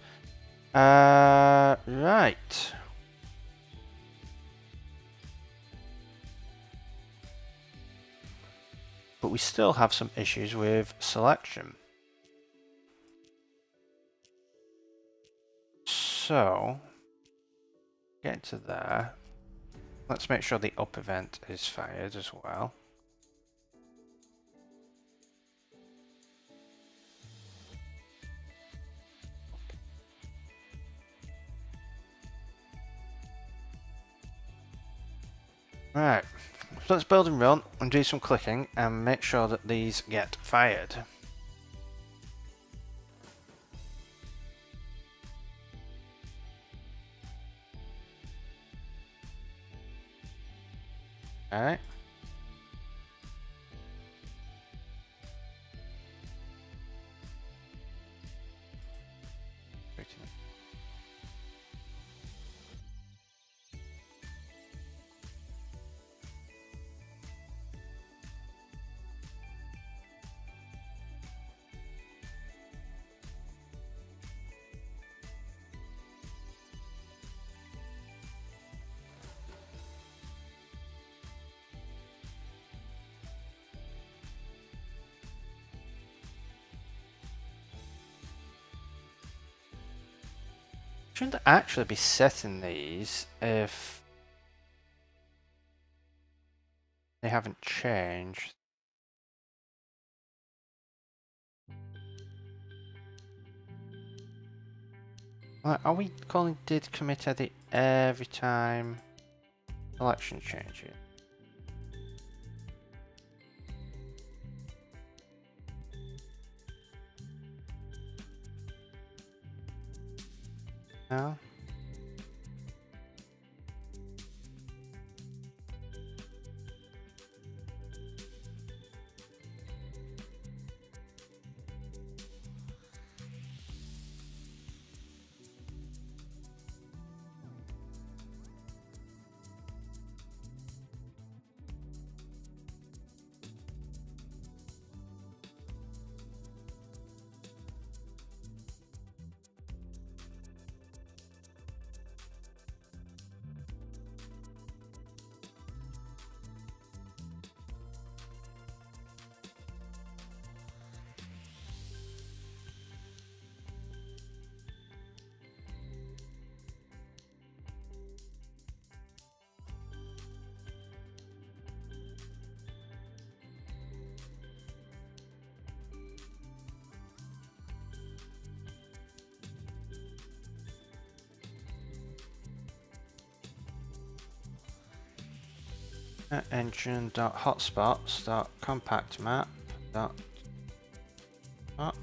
Right. But we still have some issues with selection. So, get to there. Let's make sure the up event is fired as well. Right, so let's build and run and do some clicking and make sure that these get fired. Alright. Shouldn't actually be setting these if they haven't changed. Are we calling did commit edit every time selection changes? No? engine.hotspots.compactmap. Hot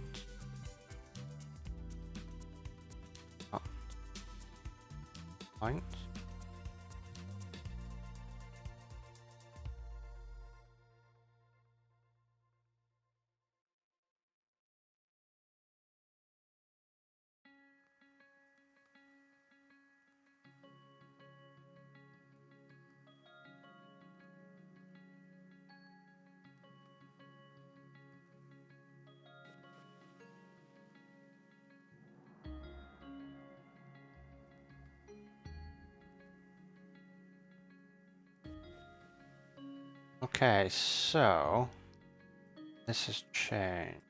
point. Okay, so this has changed.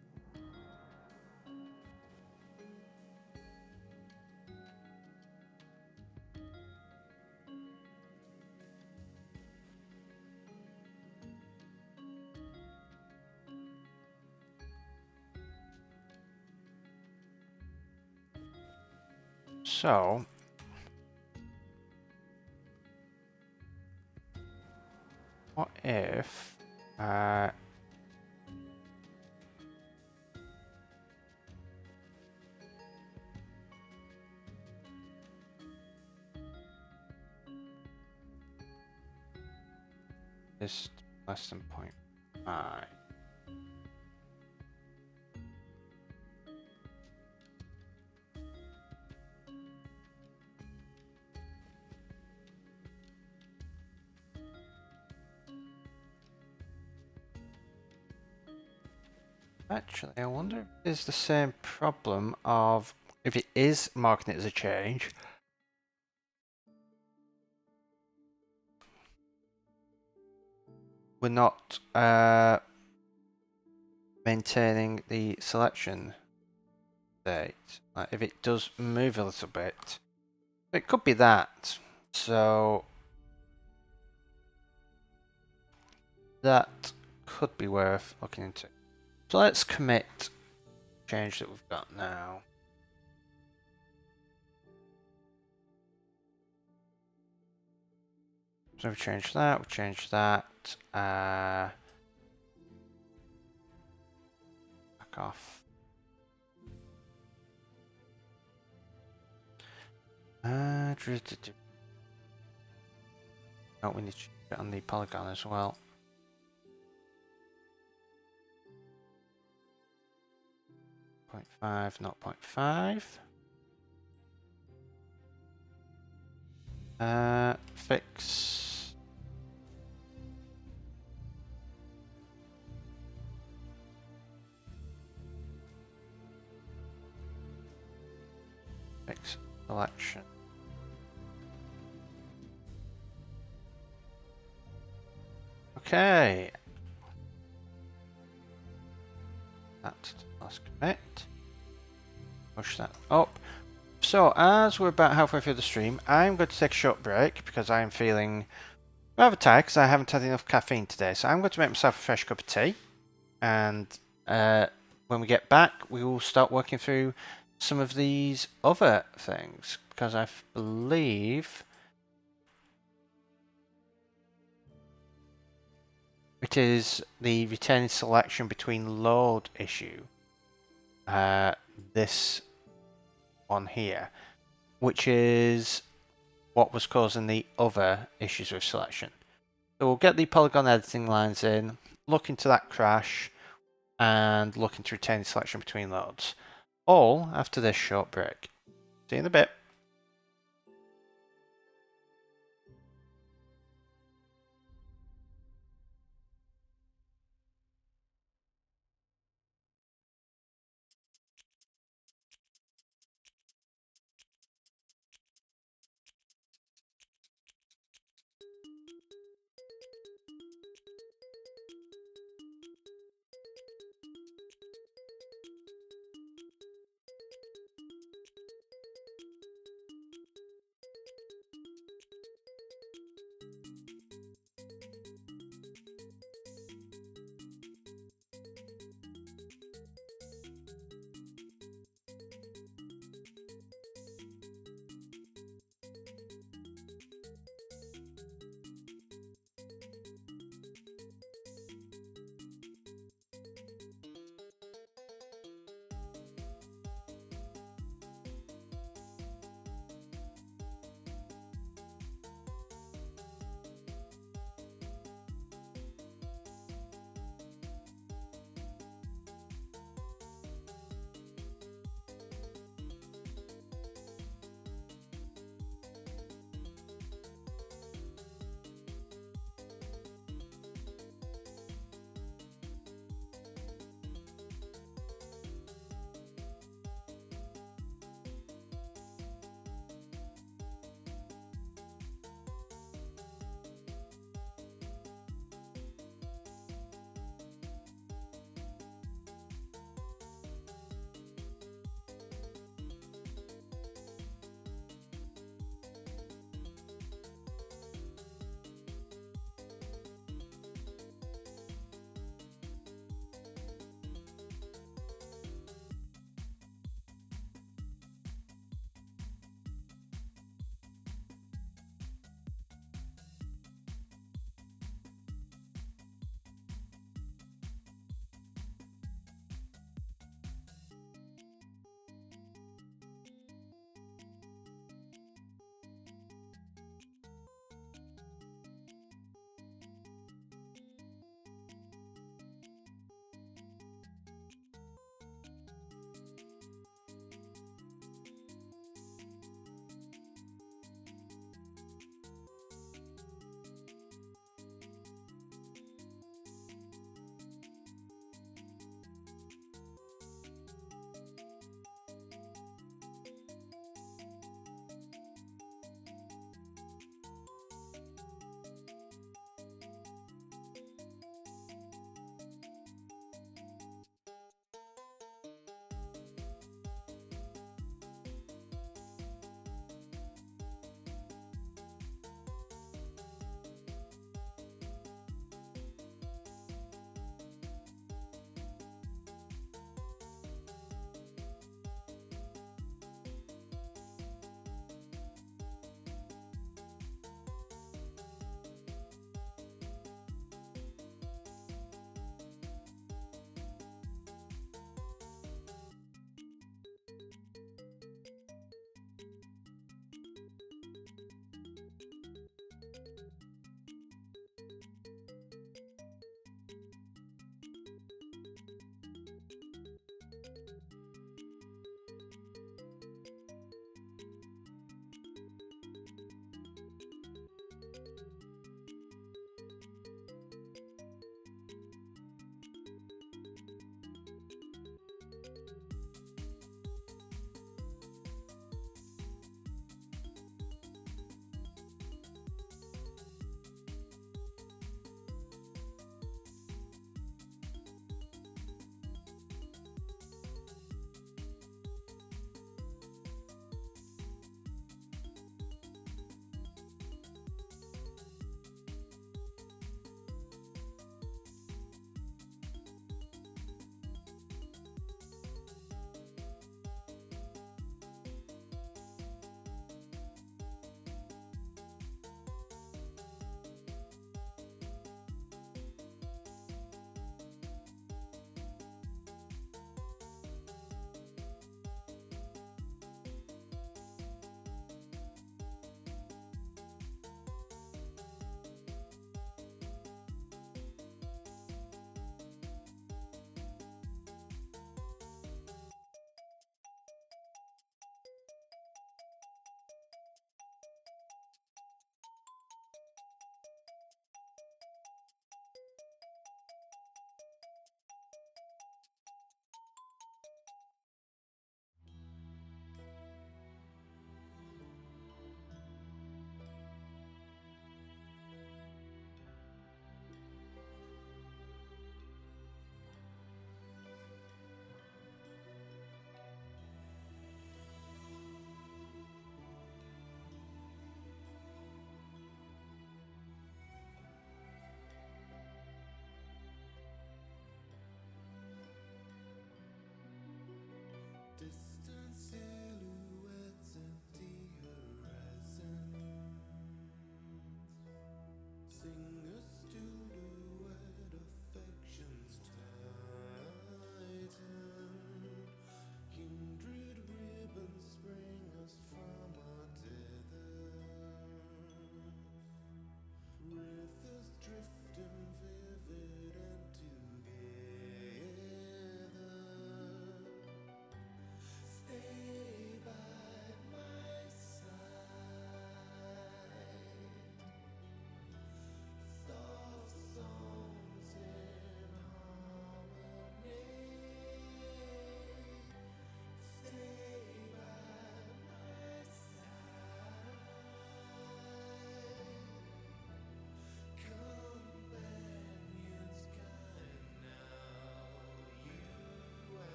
So what if is less than 0.5? Actually, I wonder if it's the same problem of if it is marking it as a change. We're not maintaining the selection state. Like if it does move a little bit, it could be that. So that could be worth looking into. So let's commit change that we've got now. So we've changed that, we've changed that. Back off. Oh, we need to check it on the polygon as well. Point 0.5, not 0.5. Fix. Fix selection. Okay. Let's commit. Push that up. So as we're about halfway through the stream, I'm going to take a short break because I'm feeling rather tired because I haven't had enough caffeine today. So I'm going to make myself a fresh cup of tea, and when we get back, we will start working through some of these other things because I believe it is the retaining selection between load issue. This one here, which is what was causing the other issues with selection. So we'll get the polygon editing lines in, look into that crash, and look into retaining selection between loads. All after this short break. See you in a bit.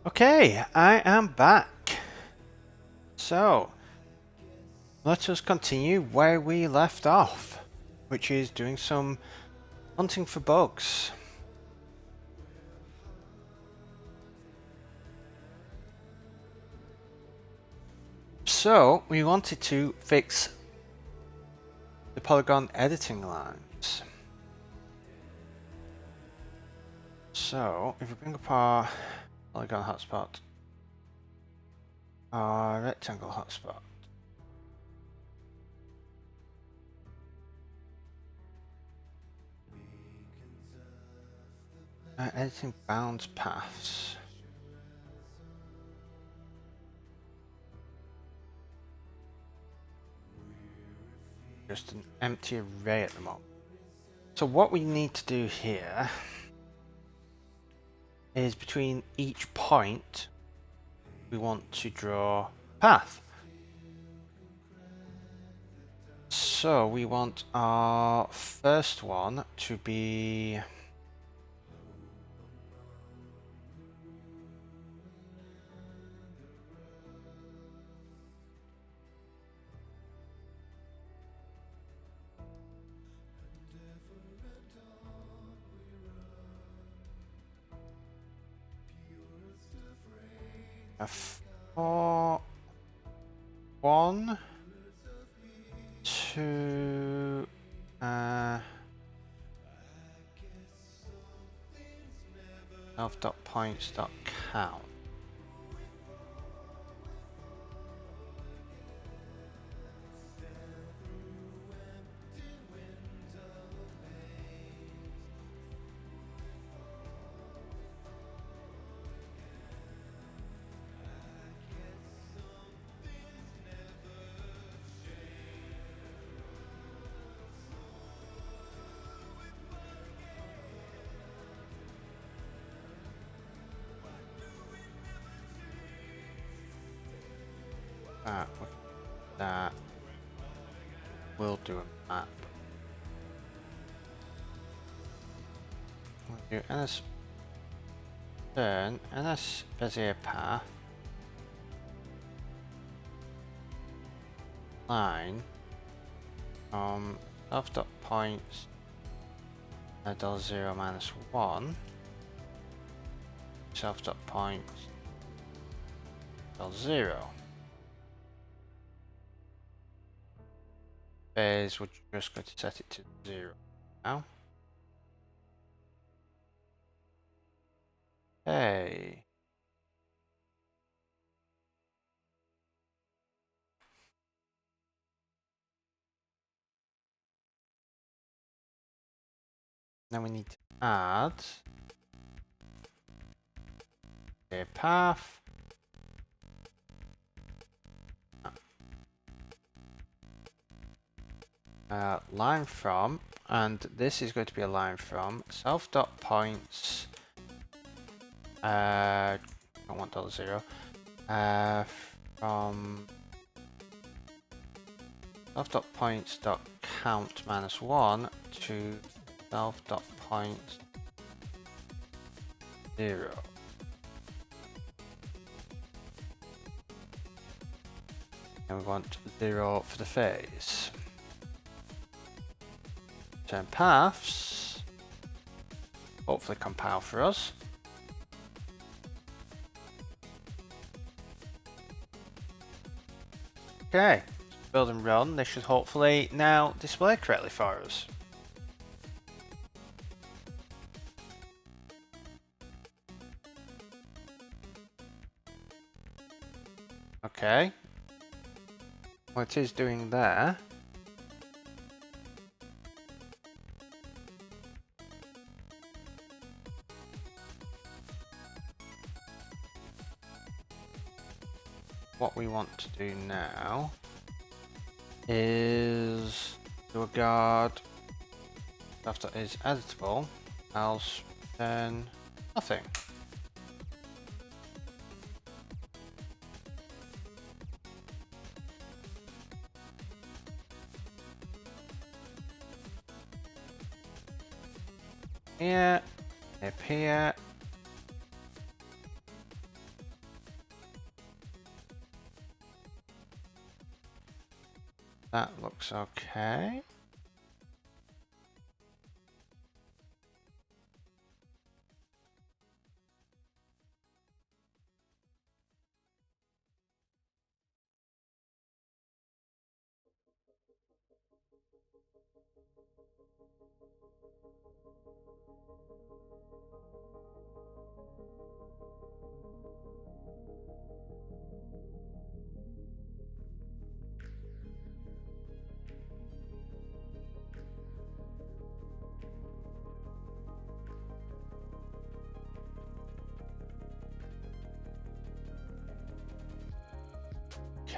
Okay, I am back. So, let us continue where we left off, which is doing some hunting for bugs. So, we wanted to fix the polygon editing lines. So, if we bring up our polygon hotspot, our rectangle hotspot, editing bounds paths. Just an empty array at the moment. So what we need to do here is between each point we want to draw a path. So we want our first one to be a 4, 1, 2, self.points.count. That we'll do a map. We'll do NS turn, NS Bezier path, line from self.points $0 minus 1 self.points $0. Phase, we're just going to set it to 0 now. Okay. Now we need to add a path. Line from, and this is going to be a line from self.points I don't want $0 from self.points.count minus 1 to self.points 0. And we want 0 for the phase. Turn paths, hopefully compile for us. Okay, build and run. This should hopefully now display correctly for us. Okay, what it is doing there . what we want to do now is do a guard stuff that is editable, else then nothing. Here, up here. That looks okay.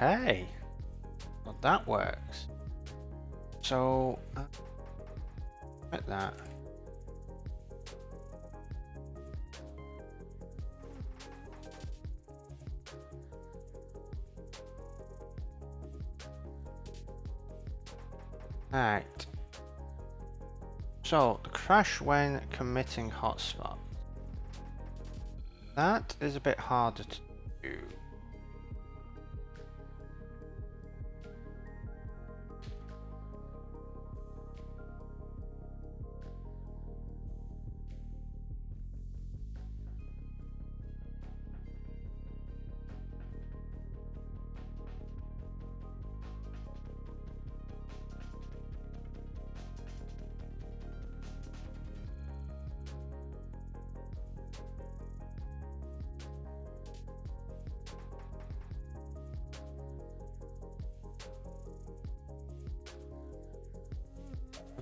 Okay, well that works. So, like that. Right. So, the crash when committing hotspot. That is a bit harder to do.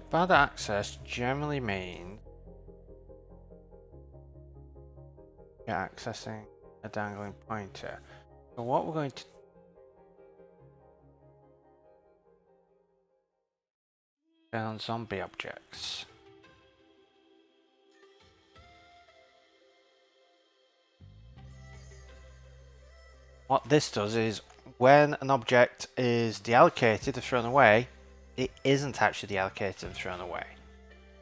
Bad access generally means you're accessing a dangling pointer. So what we're going to down zombie objects. What this does is when an object is deallocated or thrown away, it isn't actually deallocated and thrown away.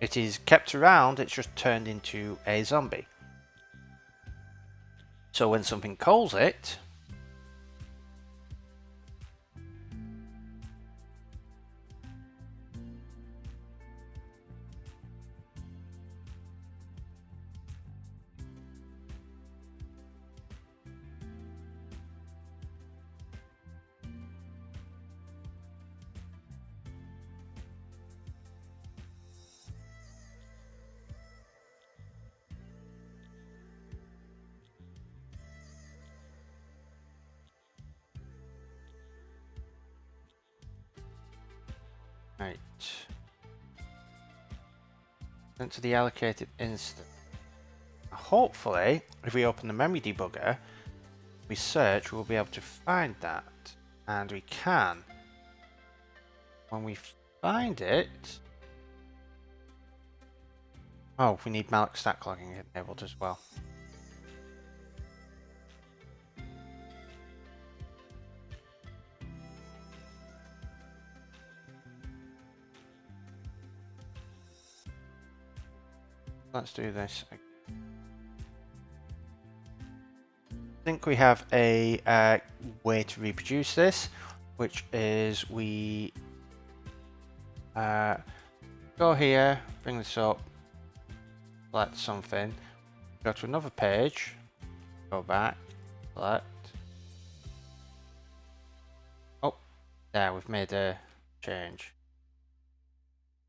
It is kept around, it's just turned into a zombie. So when something calls it, right, into the allocated instant. Hopefully, if we open the memory debugger, we search, we'll be able to find that. And we can. When we find it... Oh, we need malloc stack logging enabled as well. Let's do this. I think we have a way to reproduce this, which is we go here, bring this up, select something, go to another page, go back, select. Oh, there, we've made a change.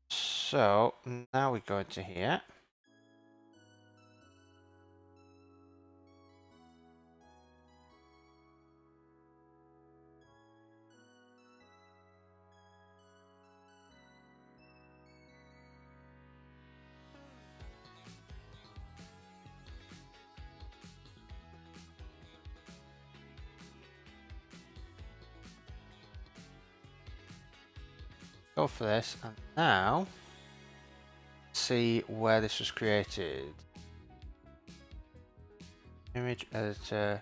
So now we go into here. Go for this, and now see where this was created. Image editor,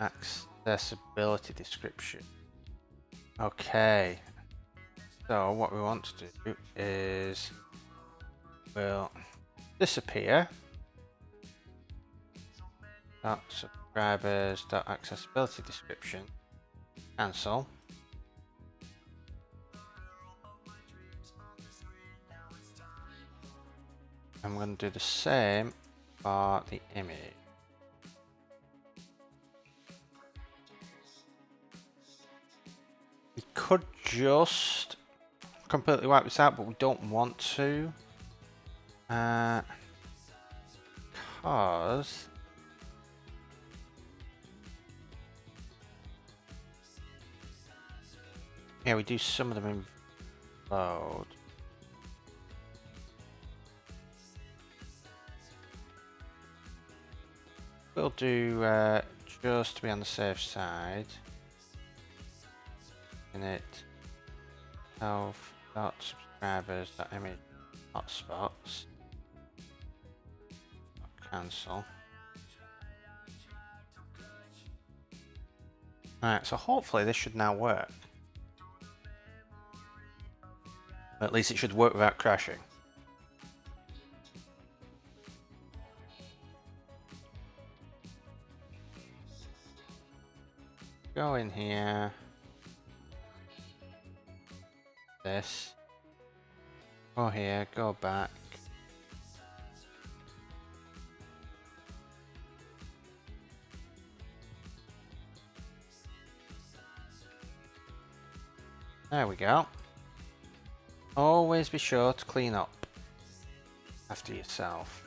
accessibility description. Okay, so what we want to do is we'll disappear. Subscribers, accessibility description, cancel. I'm going to do the same for the image. We could just completely wipe this out, but we don't want to. Because yeah, we do some of them in load. We'll do just to be on the safe side. Init self.subscribers.image hotspots. Cancel. Alright, so hopefully this should now work. Or at least it should work without crashing. Go in here. This. Go here, go back. There we go. Always be sure to clean up after yourself.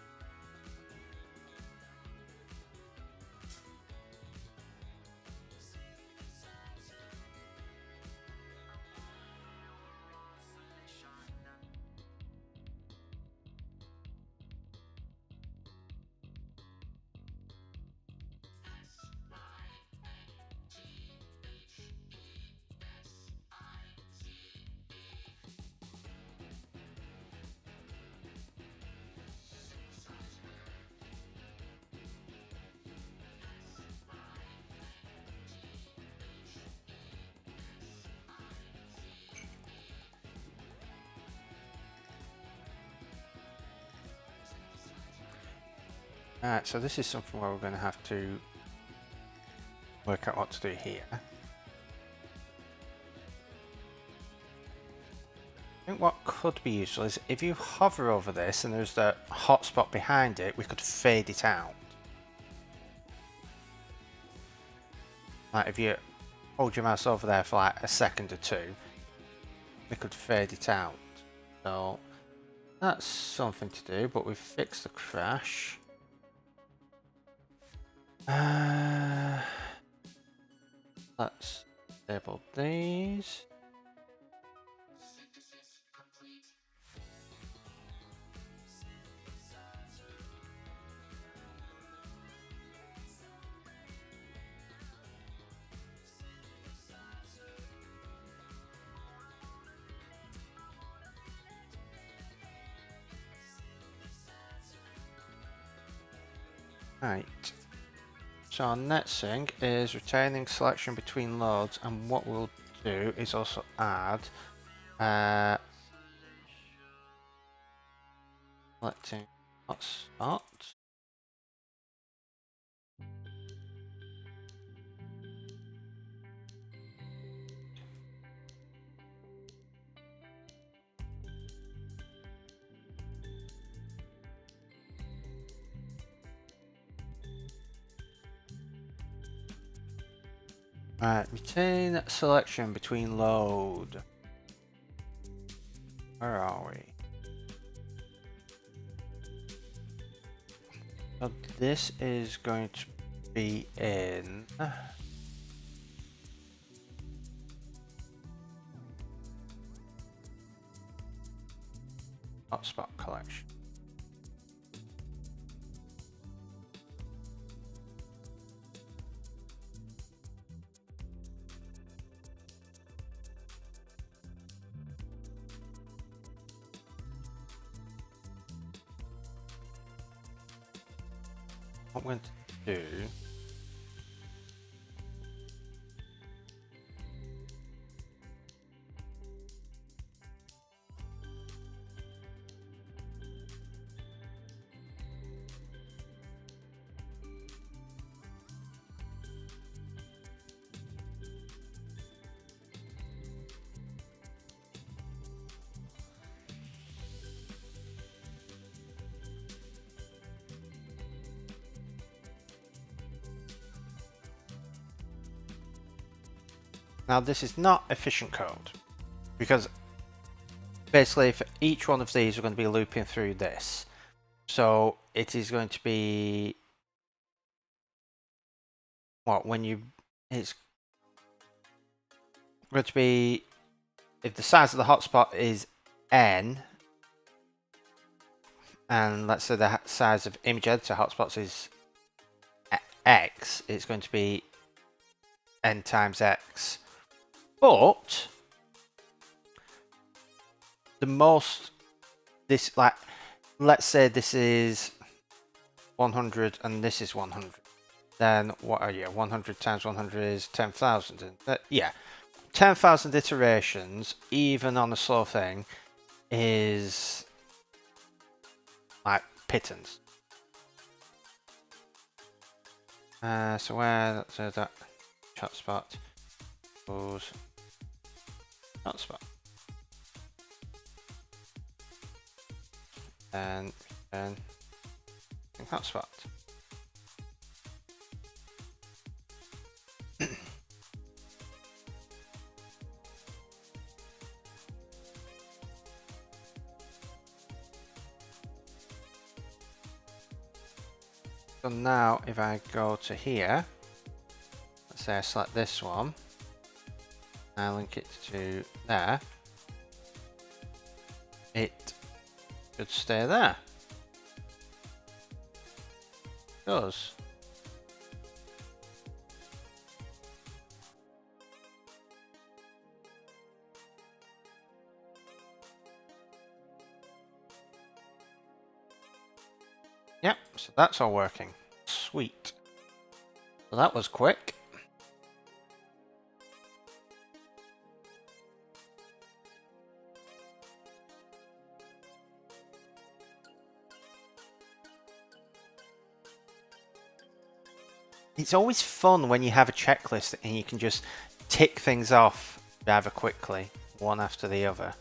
Alright, so this is something where we're going to have to work out what to do here. I think what could be useful is if you hover over this and there's the hotspot behind it, we could fade it out. Like if you hold your mouse over there for like a second or two, we could fade it out. So that's something to do, but we've fixed the crash. Let's disable these. Right. So our next thing is retaining selection between loads, and what we'll do is also add selecting hotspot. Right, retain selection between load. Where are we? So this is going to be in hotspot collection. what I'm going to do. Now this is not efficient code, because basically for each one of these we're going to be looping through this. So it is going to be what it's going to be, if the size of the hotspot is n, and let's say the size of image editor hotspots is x, it's going to be n times x. But the most, this, like, let's say this is 100 and this is 100, then what are you? 100 times 100 is 10,000. Yeah, 10,000 iterations, even on a slow thing, is like pittance. So where that hotspot goes, hotspot, and hotspot. So now if I go to here, let's say I select this one, I link it to there, it should stay there. It does. Yep, so that's all working. Sweet. So that was quick. It's always fun when you have a checklist and you can just tick things off rather quickly, one after the other.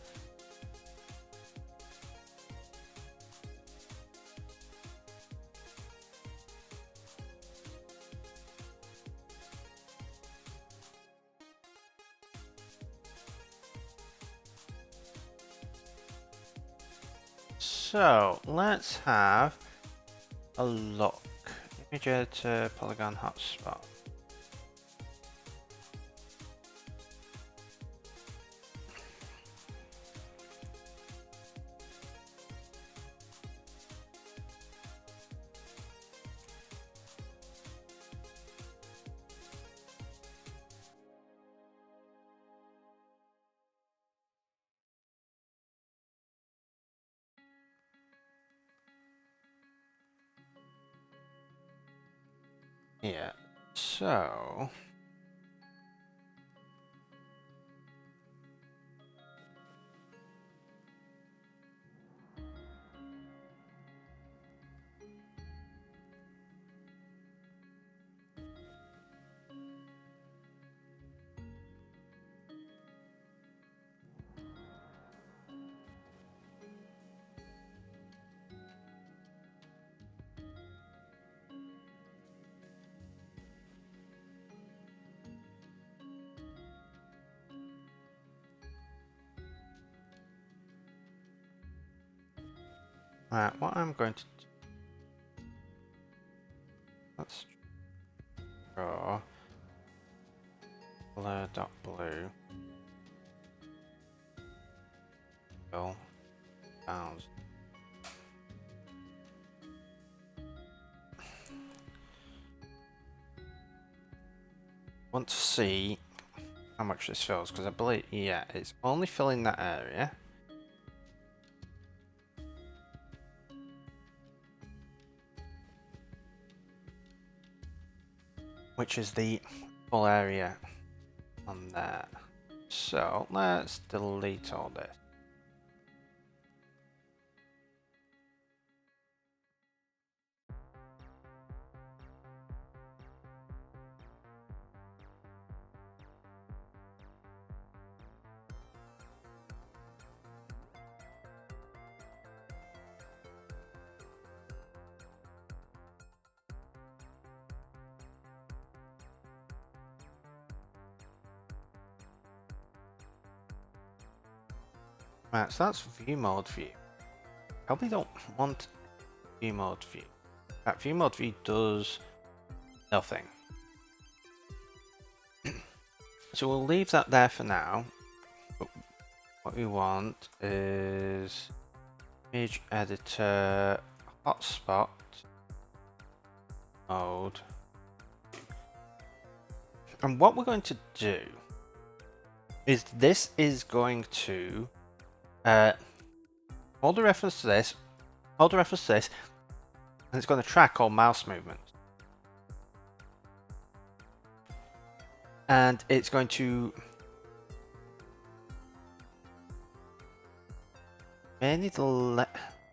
So let's have a look. Image editor, polygon hotspot. Yeah, so what I'm going to do, let's draw blur.blue bounds. Want to see how much this fills, because I believe, yeah, it's only filling that area. which is the full area on there. So let's delete all this. Right, so that's view mode view. Probably don't want view mode view. That view mode view does nothing. So we'll leave that there for now. But what we want is image editor hotspot mode. And what we're going to do is this is going to hold the reference to this, and it's going to track all mouse movement. And it's going to mainly the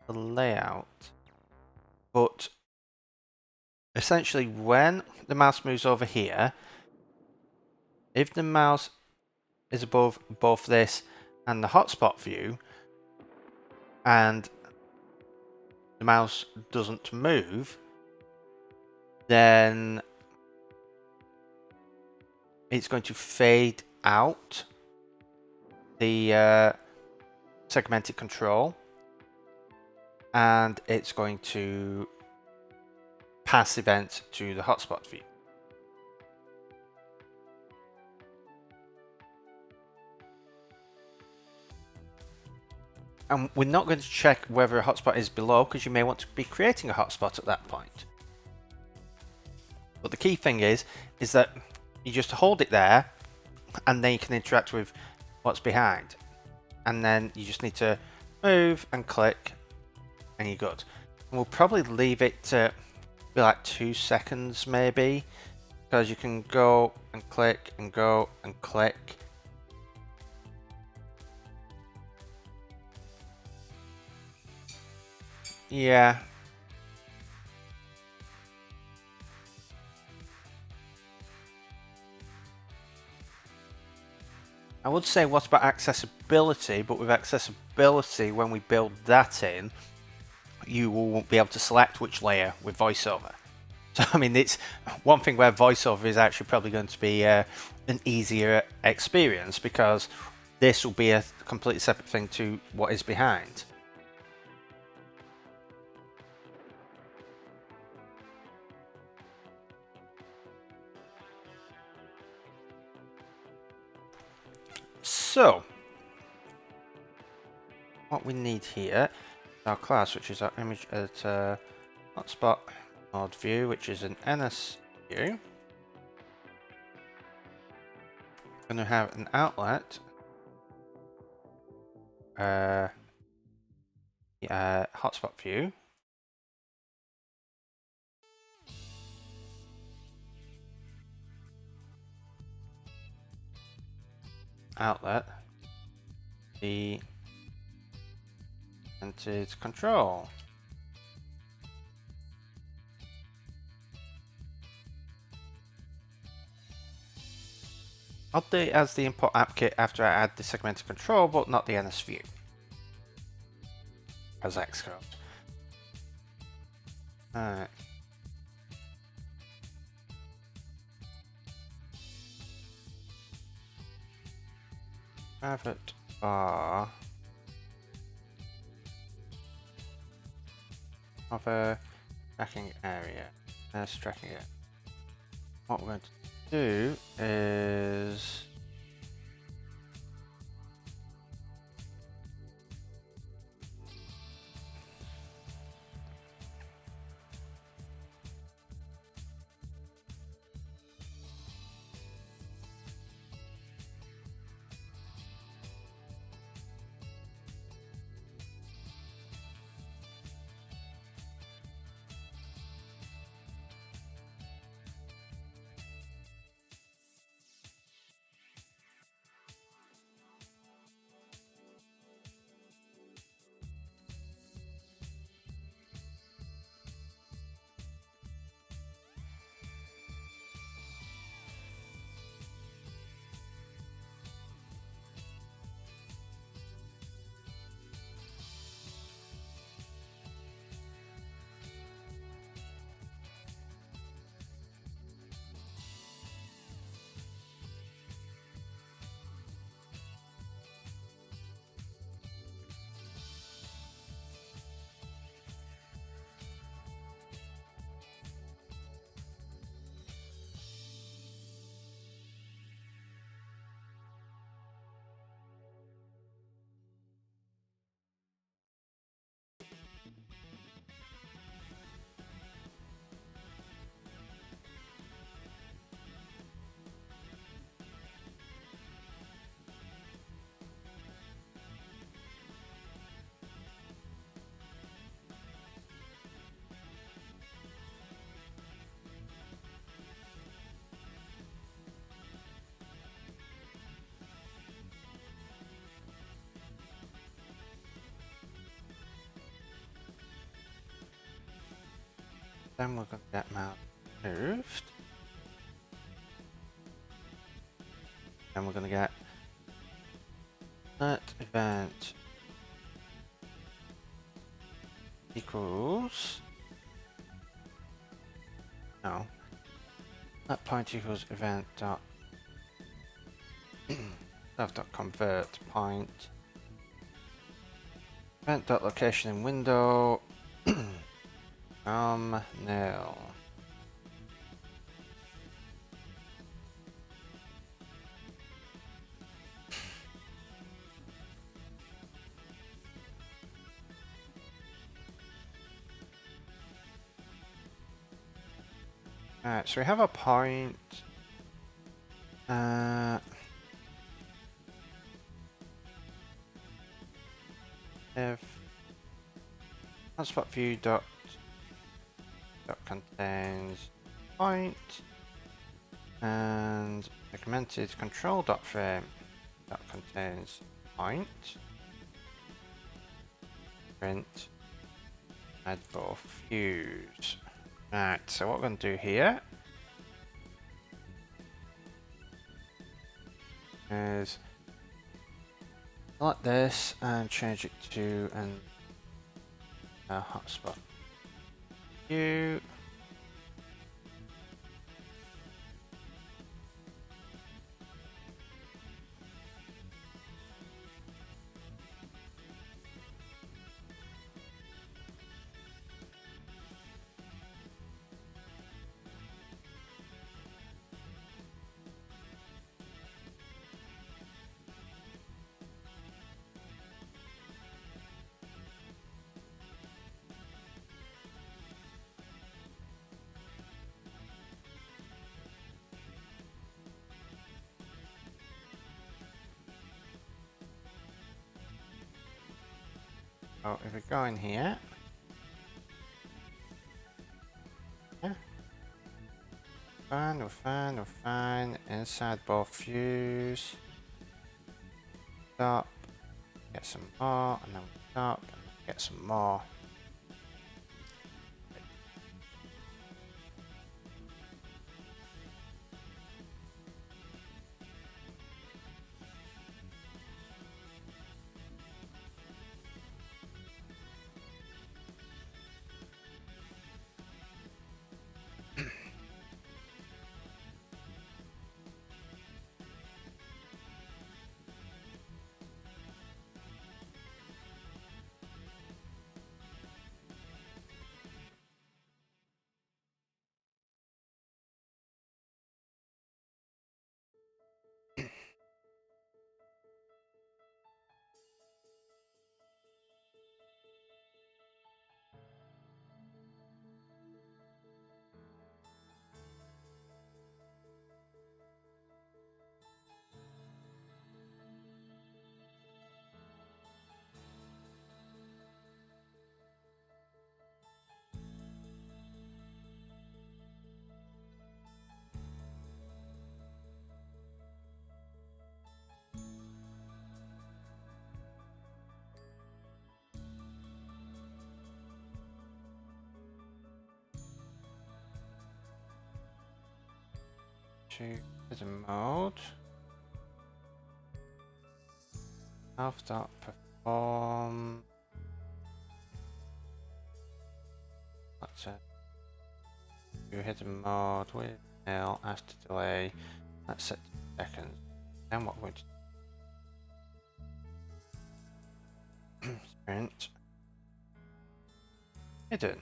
layout, but essentially when the mouse moves over here, if the mouse is above both this and the hotspot view, and the mouse doesn't move, then it's going to fade out the segmented control, and it's going to pass events to the hotspot view. And we're not going to check whether a hotspot is below, because you may want to be creating a hotspot at that point. But the key thing is that you just hold it there, and then you can interact with what's behind. And then you just need to move and click, and you're good. And we'll probably leave it to be like 2 seconds maybe, because you can go and click and go and click. Yeah. I would say what about accessibility, but with accessibility, when we build that in, you won't be able to select which layer with voiceover. So I mean, it's one thing where voiceover is actually probably going to be an easier experience, because this will be a completely separate thing to what is behind. So what we need here is our class, which is our image editor hotspot mode view, which is an NS view. We're going to have an outlet, hotspot view, outlet, the entered control. I'll do it as the input app kit after I add the segmented control, but not the NS view as Xcode. Alright. Private bar of a tracking area. There's tracking it. What we're going to do is Then we're going to get mouse moved. And we're going to get that event equals, no, that point equals event dot convert point event dot location in window nil. Alright, so we have a point. If hotspot view dot contains point and segmented control dot frame that contains point, print, add both views. Right, so what we're going to do here is select this and change it to a hotspot view. So if we go in here, yeah, we're fine. Inside both views, stop, get some more, and then stop, and get some more. To the mode, perform. Let's do hidden mode with nil after delay. Let's set seconds. Then what we're going to sprint hidden.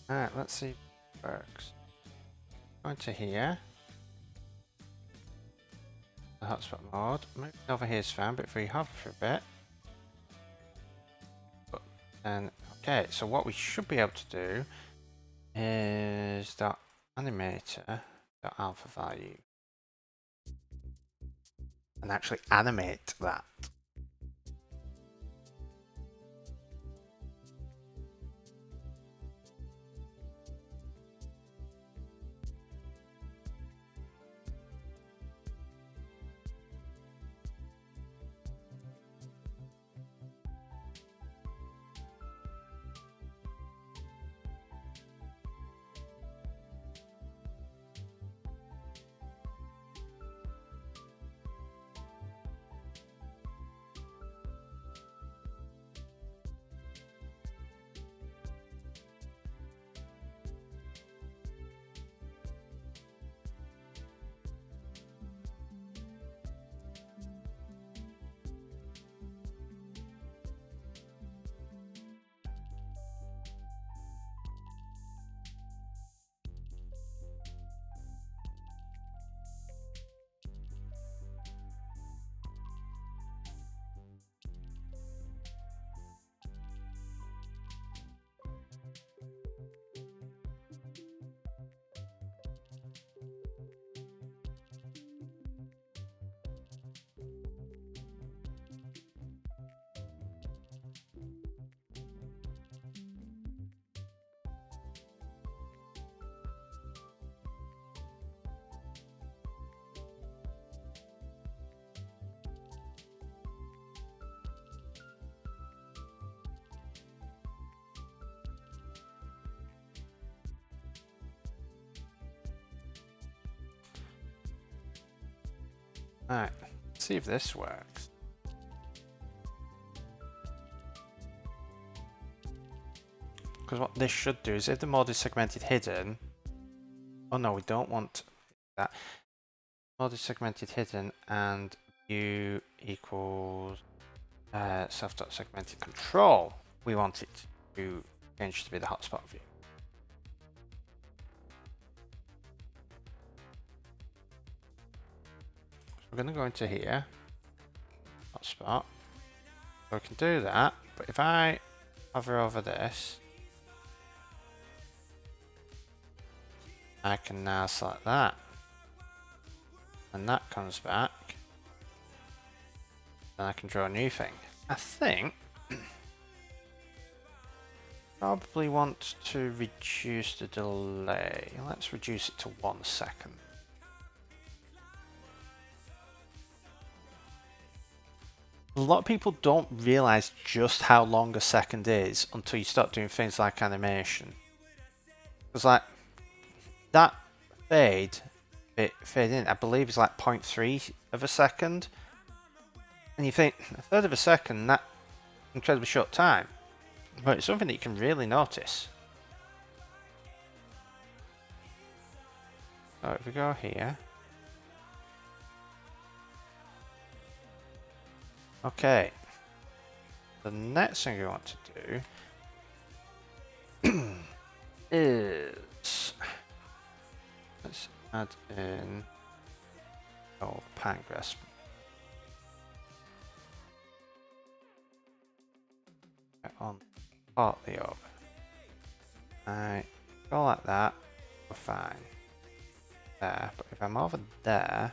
Alright, let's see if it works. Go into here. The hotspot mode. Moving over here is fine, but if we hover for a bit. But then, okay, so what we should be able to do is that animator, dot alpha value, and actually animate that. Alright, let's see if this works. Because what this should do is if the mode is segmented hidden, oh no, we don't want that. Mode is segmented hidden and view equals self.segmented control. We want it to change to be the hotspot view. We're going to go into here, hotspot. So we can do that, but if I hover over this, I can now select that. And that comes back. Then I can draw a new thing. I think probably want to reduce the delay. Let's reduce it to 1 second. A lot of people don't realize just how long a second is until you start doing things like animation. Because like that fade in, I believe is like 0.3 of a second. And you think, a third of a second, that incredibly short time. But it's something that you can really notice. So if we go here. Okay. The next thing we want to do is let's add in pancreas. On partly over. I go like that, we're fine. There, but if I'm over there,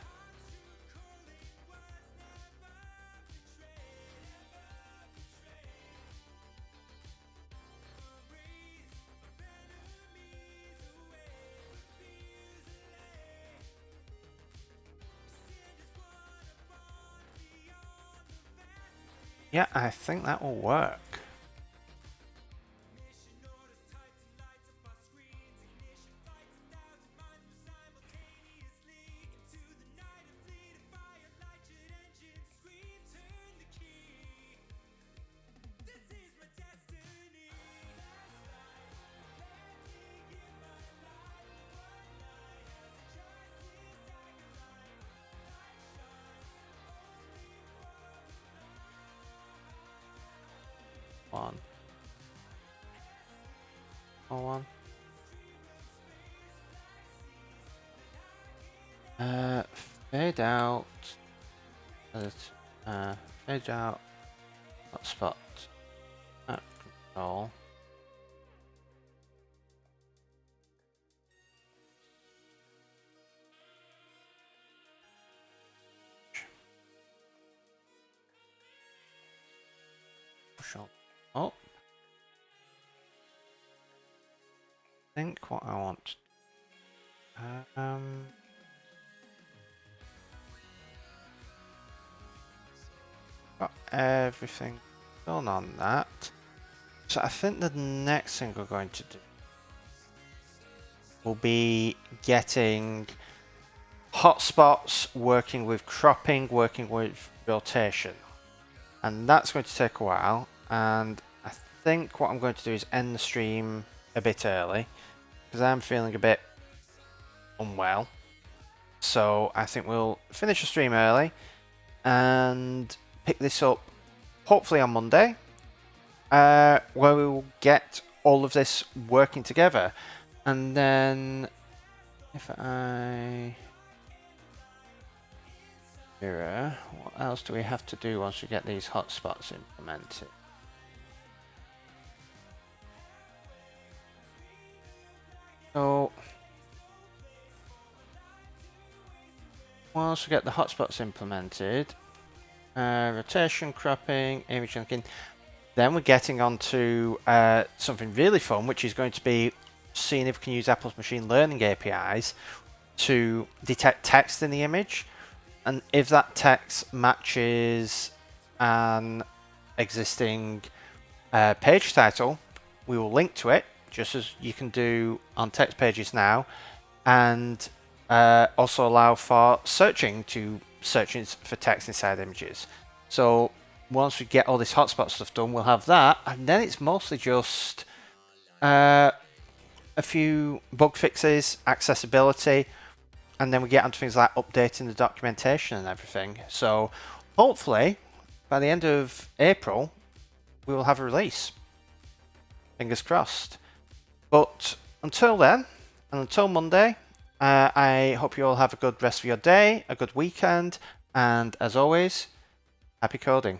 yeah, I think that will work. One. Fade out. Fade out. Hotspot. Control. Push up. I think what I want. Got everything done on that. So I think the next thing we're going to do will be getting hotspots, working with cropping, working with rotation. And that's going to take a while. And I think what I'm going to do is end the stream a bit early because I'm feeling a bit unwell. So I think we'll finish the stream early and pick this up hopefully on Monday, where we will get all of this working together. And then if I mirror, what else do we have to do once we get these hotspots implemented? So once we get the hotspots implemented, rotation, cropping, image linking, then we're getting on to something really fun, which is going to be seeing if we can use Apple's machine learning APIs to detect text in the image. And if that text matches an existing page title, we will link to it, just as you can do on text pages now, and also allow for searching for text inside images. So once we get all this hotspot stuff done, we'll have that, and then it's mostly just a few bug fixes, accessibility, and then we get onto things like updating the documentation and everything. So hopefully by the end of April we will have a release. Fingers crossed. But until then, and until Monday, I hope you all have a good rest of your day, a good weekend, and as always, happy coding.